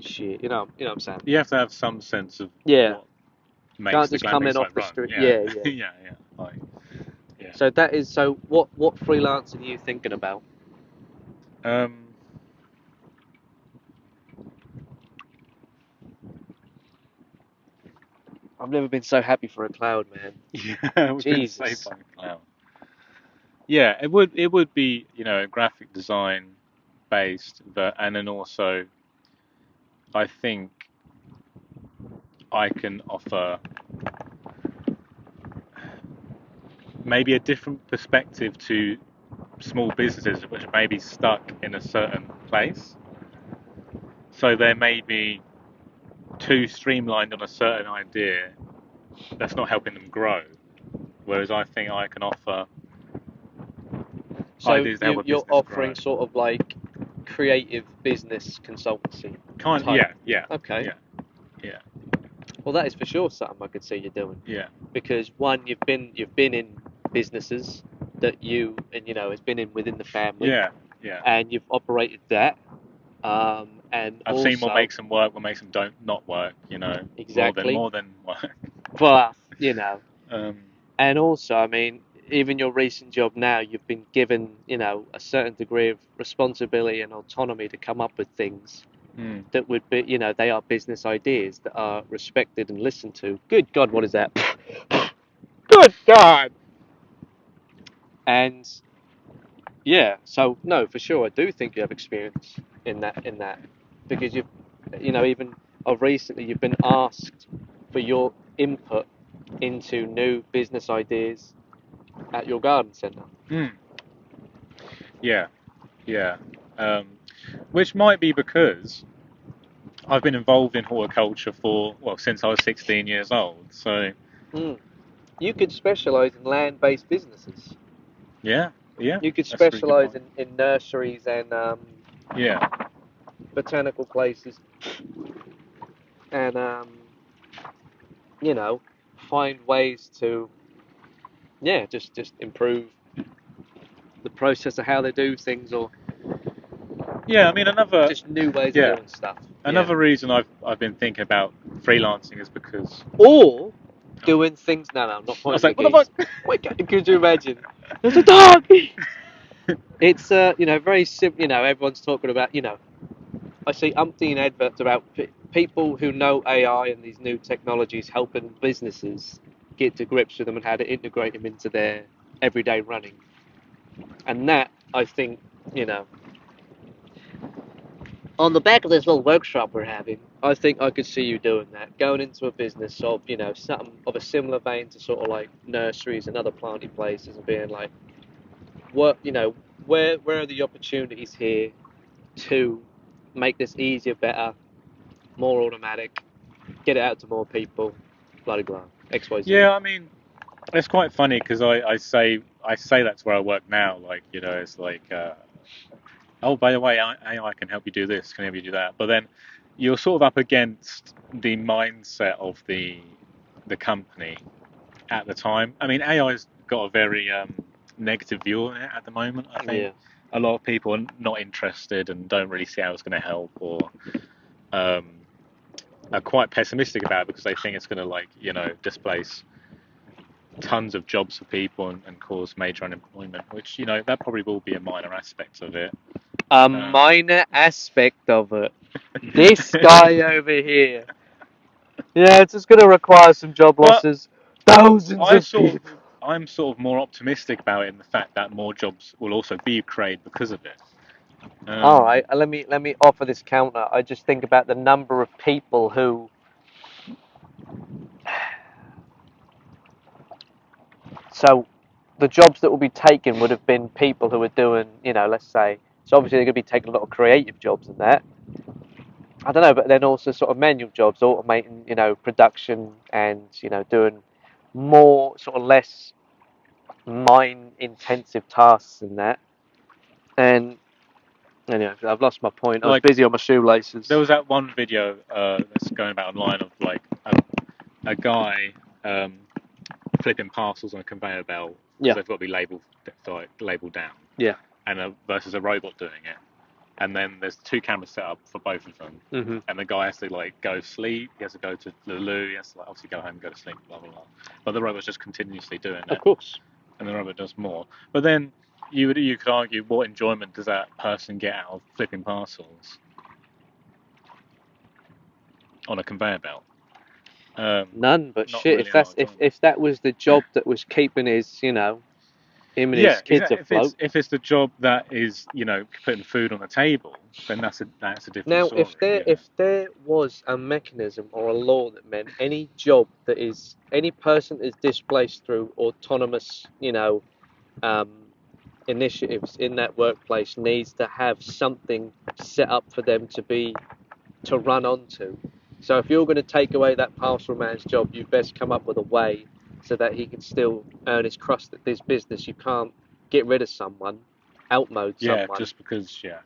shit, you know what I'm saying? You have to have some sense of Yeah, what makes can't the just come glamping in off site the run. street. Yeah. Yeah, yeah. Yeah. Yeah. Like. Yeah. So that is so. What freelancing are you thinking about? Um. I've never been so happy for a cloud, man. Yeah. We've been saved Jesus. by the cloud. Yeah. It would be graphic design based, but and then also I think I can offer maybe a different perspective to small businesses which are maybe stuck in a certain place. So they may be too streamlined on a certain idea that's not helping them grow. Whereas I think I can offer So ideas to help a you're business grow. offering sort of like creative business consultancy Kind type. yeah, yeah, Okay. yeah. Yeah. Well, that is for sure something I could see you doing. Yeah. Because one, you've been in businesses that has been in within the family, Yeah. Yeah. and you've operated that. And I've seen what also, makes them work, what makes them don't not work. exactly, More than work. but Um, and also, I mean, even your recent job now, you've been given, a certain degree of responsibility and autonomy to come up with things mm, that would be, they are business ideas that are respected and listened to. Good God, what is that? Good God! And yeah, so no, for sure, I do think you have experience in that, because even of recently, you've been asked for your input into new business ideas at your garden centre. mm, yeah. Yeah. Um, which might be because I've been involved in horticulture since I was 16 years old. So, Mm. You could specialise in land-based businesses. yeah, yeah, You could that's a really good specialise point. in nurseries and Yeah, botanical places, and you know, find ways to just improve the process of how they do things, or yeah. I mean, just new ways of yeah, doing stuff. Yeah. another reason I've been thinking about freelancing is because Or oh, doing things. No, no, I'm not I was pointing like, at what the the geese. Wait, could you imagine? There's a dog. fuck? It's very simple. Everyone's talking about. I see umpteen adverts about people who know AI and these new technologies helping businesses get to grips with them and how to integrate them into their everyday running. And that, I think, you know, on the back of this little workshop we're having, I think I could see you doing that, going into a business of, something of a similar vein to sort of like nurseries and other planting places, and being like, what, where are the opportunities here to make this easier, better, more automatic, get it out to more people, blah blah blah, X Y Z. Yeah, I mean, it's quite funny because I say that's where I work now. Like, it's like, oh, by the way, AI can help you do this, can help you do that. But then you're sort of up against the mindset of the company at the time. I mean, AI's got a very negative view on it at the moment. I think Yeah. a lot of people are not interested and don't really see how it's going to help, or um, are quite pessimistic about it because they think it's going to displace tons of jobs for people and cause major unemployment. Which that probably will be a minor aspect of it. A Um, minor aspect of it. This guy over here. Yeah, it's just going to require some job but losses. Thousands I of sort of people. I'm sort of more optimistic about it in the fact that more jobs will also be created because of it. All Um, right, let me offer this counter. I just think about the number of people who. So, the jobs that will be taken would have been people who were doing, let's say. So obviously they're going to be taking a lot of creative jobs and that. I don't know, but then also sort of manual jobs, automating, production, and doing more sort of less mind intensive tasks and that. And anyway, I've lost my point. I was like busy on my there shoelaces. was that one video that's going about online of like a guy um, flipping parcels on a conveyor belt because Yeah, they've got to be labeled down, yeah. and versus a robot doing it. And then there's two cameras set up for both of them. Hmm. And the guy has to like go sleep. He has to go to the loo. He has to obviously go home and go to sleep. Blah blah blah. But the robot's just continuously doing Of it, course. and the robot does more. But then you could argue, what enjoyment does that person get out of flipping parcels on a conveyor belt? None, but Not shit. really If a lot that's of if enjoyment. if that was the job that was keeping his, him and Yeah, his kids exactly. afloat. If it's the job that is putting food on the table, then that's a different Now, if story. there if there was a mechanism or a law that meant any job that is any person is displaced through autonomous, um, initiatives in that workplace needs to have something set up for them to run onto. So if you're going to take away that parcel man's job, you best come up with a way so that he can still earn his crust at this business. You can't get rid of someone, outmode Yeah, someone, just because. Yeah,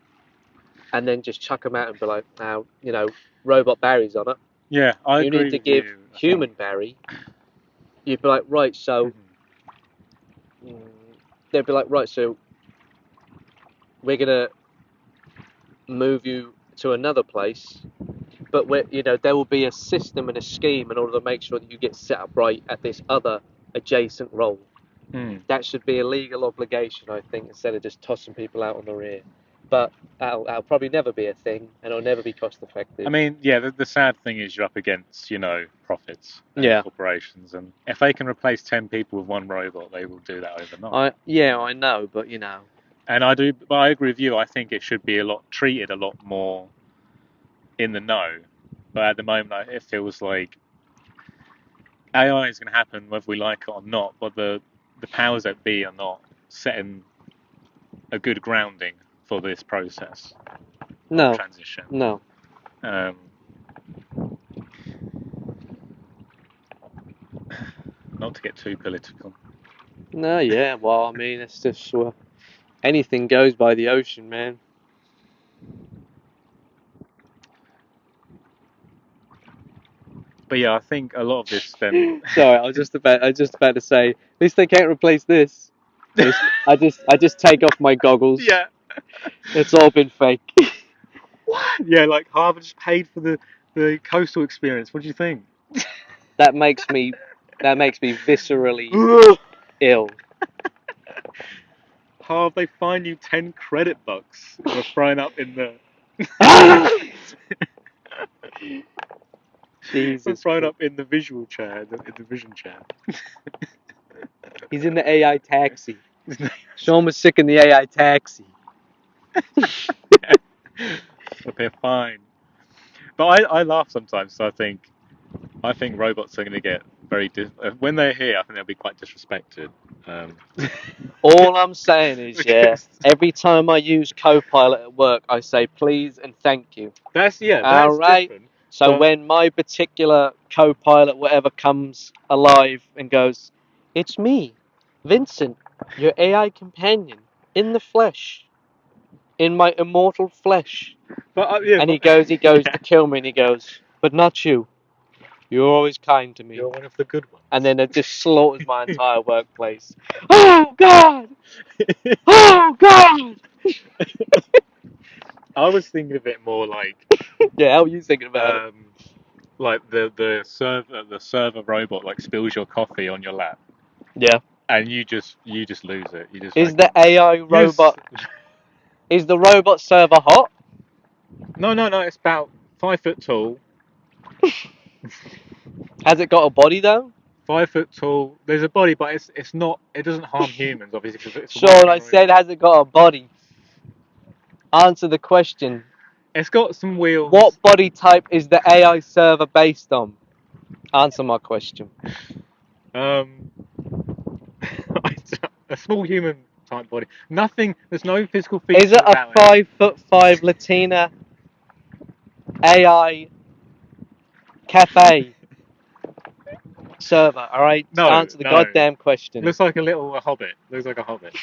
and then just chuck them out and be like, now, robot Barry's on it. Yeah, I You need agree to with give you. I think. human Barry. You'd be like, right, so they'd be like, right, so we're gonna move you to another place, but there will be a system and a scheme in order to make sure that you get set up right at this other adjacent role. That should be a legal obligation, I think, instead of just tossing people out on the rear. But that'll probably never be a thing, and it'll never be cost effective. I mean, yeah, the sad thing is you're up against, profits and Yeah. corporations, and if they can replace 10 people with one robot, they will do that overnight. I know, but And but I agree with you. I think it should be treated a lot more in the know. But at the moment, it feels like AI is going to happen whether we like it or not. But the powers that be are not setting a good grounding for this process of no, transition. no, Um, not to get too political. no. Yeah, well, I mean, it's just anything goes by the ocean, man. But yeah, I think a lot of this then. Sorry, I was just about to say, at least they can't replace this. I just take off my goggles. Yeah. It's all been fake. What? Yeah, like Harvard just paid for the coastal experience. What do you think? That makes me viscerally ill. Harvard, they fine you 10 credit bucks for throwing up in the. for Jesus throwing Christ. up in the visual chair, in the vision chair. He's in the AI taxi. Sean was sick in the AI taxi. But they're fine. But I laugh sometimes. So I think robots are going to get when they're here. I think they'll be quite disrespected. All I'm saying is, Because every time I use Copilot at work, I say please and thank you. that's All right. different. So But when my particular Copilot, whatever, comes alive and goes, it's me, Vincent, your AI companion, in the flesh, in my immortal flesh. yeah, And but he goes yeah, to kill me, and he goes, but not you. You're always kind to me. you're one of the good ones. And then it just slaughters my entire workplace. Oh, God! Oh, God! I was thinking of it more like Yeah, how are you thinking about it? like the server robot like spills your coffee on your lap, Yeah. and you just lose it. You just Is the fucking AI robot, is the robot server hot? no. It's about 5 foot tall. Has it got a body, though? 5 foot tall. There's a body, but it's not. It doesn't harm humans, obviously, because it's a Sean, working I said, robot. has it got a body? Answer the question. It's got some wheels. What body type is the AI server based on? Answer my question. Um, a small human type body. Nothing. There's no physical Is features it a about it. 5'5" Latina AI cafe server? All right, No, answer the no. goddamn question. Looks like a little hobbit. Looks like a hobbit.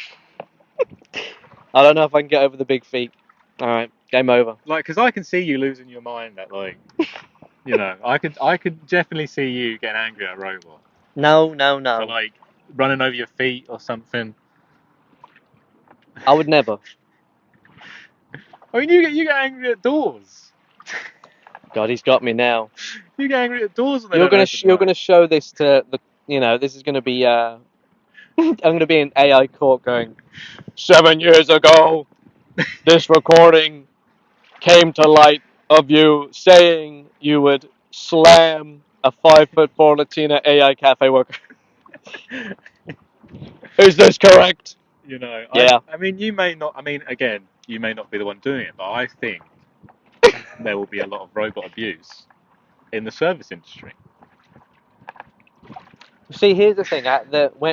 I don't know if I can get over the big feet. All right, game over. Like, because I can see you losing your mind at like, I could definitely see you getting angry at a robot No, for no. like running over your feet or something. I would never. I mean, you get angry at doors. God, he's got me now. You get angry at doors when they don't open You're right. gonna show this to the. This is gonna be. I'm gonna be in AI court going. 7 years ago, this recording came to light of you saying you would slam a 5'4" Latina AI cafe worker. Is this correct? Yeah. I mean, you may not. I mean, again, you may not be the one doing it, but I think there will be a lot of robot abuse in the service industry. See, here's the thing: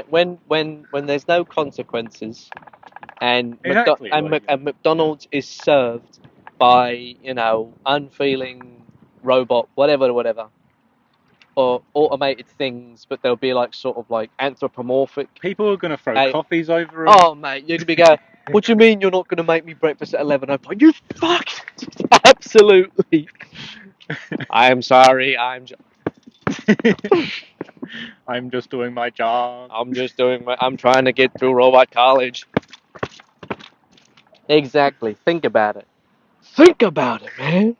when there's no consequences, and Exactly. McDonald's is served by unfeeling robot whatever, or automated things, but they'll be like sort of like anthropomorphic. People are going to throw Hey, coffees over them. oh mate, you're gonna be going. What do you mean you're not gonna make me breakfast at 11:05? You fuck! Absolutely. I am sorry. I'm just doing my job. I'm just doing my. I'm trying to get through robot college. Exactly. Think about it. Think about it, man.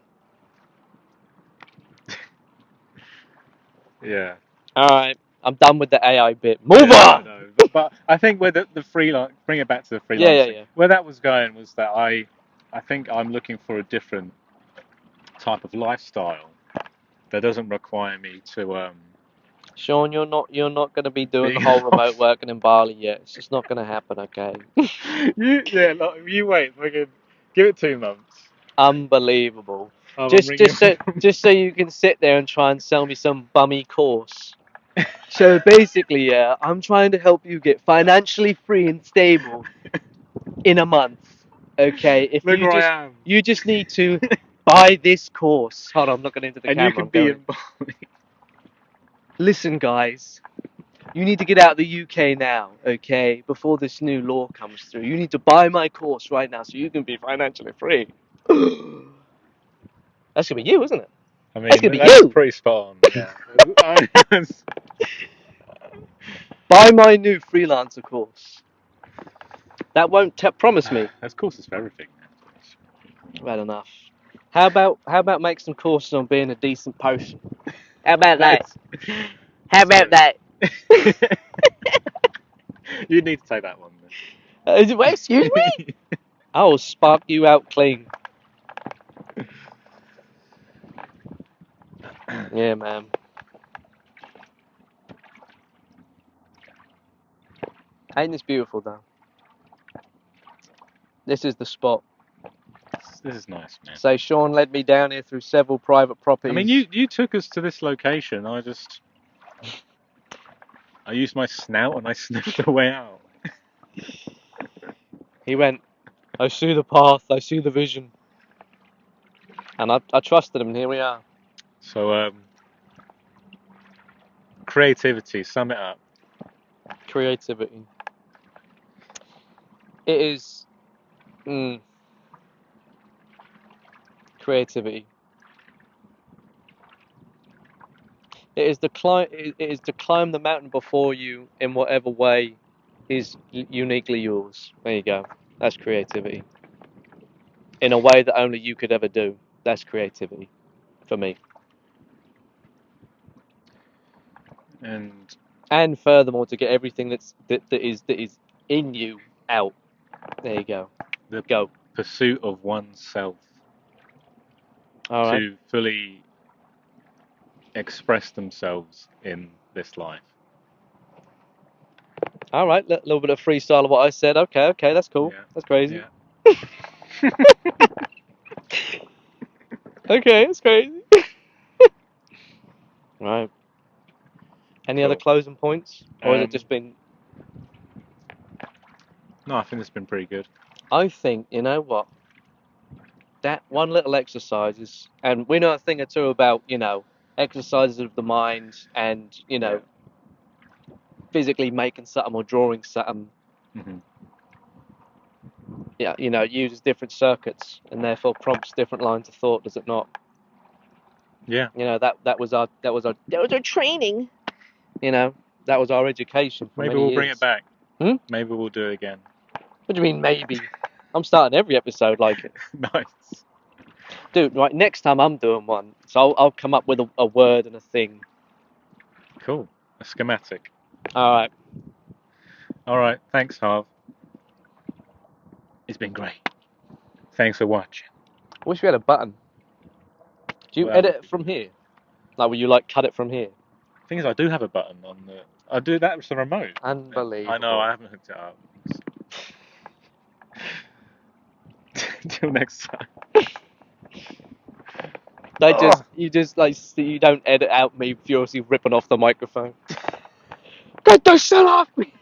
Yeah. All right. I'm done with the AI bit. Move Yeah, I on. know. But I think with the freelance, bring it back to the Yeah, yeah, freelancing. yeah. Where that was going was that I think I'm looking for a different type of lifestyle that doesn't require me to Sean, you're not going to be doing be the whole remote off. working in Bali yet. It's just not going to happen, okay? You wait. Fucking give it 2 months. Unbelievable. Oh, I'm Just ringing. just so just so you can sit there and try and sell me some bummy course. So basically, yeah, I'm trying to help you get financially free and stable in a month. Okay, if Look where I am. you just need to buy this course. Hold on, I'm looking into the And you camera. can I'm be going in. in Bali. Listen, guys, you need to get out of the UK now, okay? Before this new law comes through, you need to buy my course right now so you can be financially free. That's gonna be you, isn't it? I That's mean, gonna be that's you. pretty spot on. Yeah. Buy my new freelancer course. That won't promise me. There's courses for everything nowadays. I've had enough. How about make some courses on being a decent person? How about that? That's How that's about great. that? You need to take that one Excuse me? then. I will spark you out clean. Yeah, man. Ain't this beautiful though? This is the spot. This is nice, man. So Sean led me down here through several private I mean, properties. you took us to this location. I used my snout and I sniffed the way out. He went, I see the path, I see the vision. And I trusted him, and here we are. So, creativity. Sum it up. Creativity. It is creativity. It is to climb the mountain before you in whatever way is uniquely yours. There you go. That's creativity. In a way that only you could ever do. That's creativity for me. And And furthermore, to get everything that is in you out. There you go. the Go. pursuit of oneself All right. to fully express themselves in this life. All right. Little bit of freestyle of what I said. Okay. Okay. That's cool. Yeah. That's crazy. Yeah. Okay. That's crazy. Right. Any other Cool. closing points, or has it Um, just been? no, I think it's been pretty good. I think you know what. That one little exercise is, and we know a thing or two about, exercises of the mind and, Yeah. physically making something or drawing something, Hmm. yeah, uses different circuits and therefore prompts different lines of thought, does it not? Yeah. That was our training, you know, that was our education for Maybe many we'll bring it years. back. Hmm? Maybe we'll do it again. What do you mean, maybe? I'm starting every episode like it. Nice. Dude, right, next time I'm doing one, so I'll come up with a word and a thing. Cool. A schematic. All right. All right. Thanks, Harv. It's been great. Thanks for watching. I wish we had a button. Do you Well, that edit would it be from good. here? Like, will you like cut it from here? Thing is, I do have a button on the. I do that with the remote. I know Unbelievable. I haven't hooked it up. Till next time. Oh. You just like you don't edit out me furiously ripping off the microphone. Get the shit off me!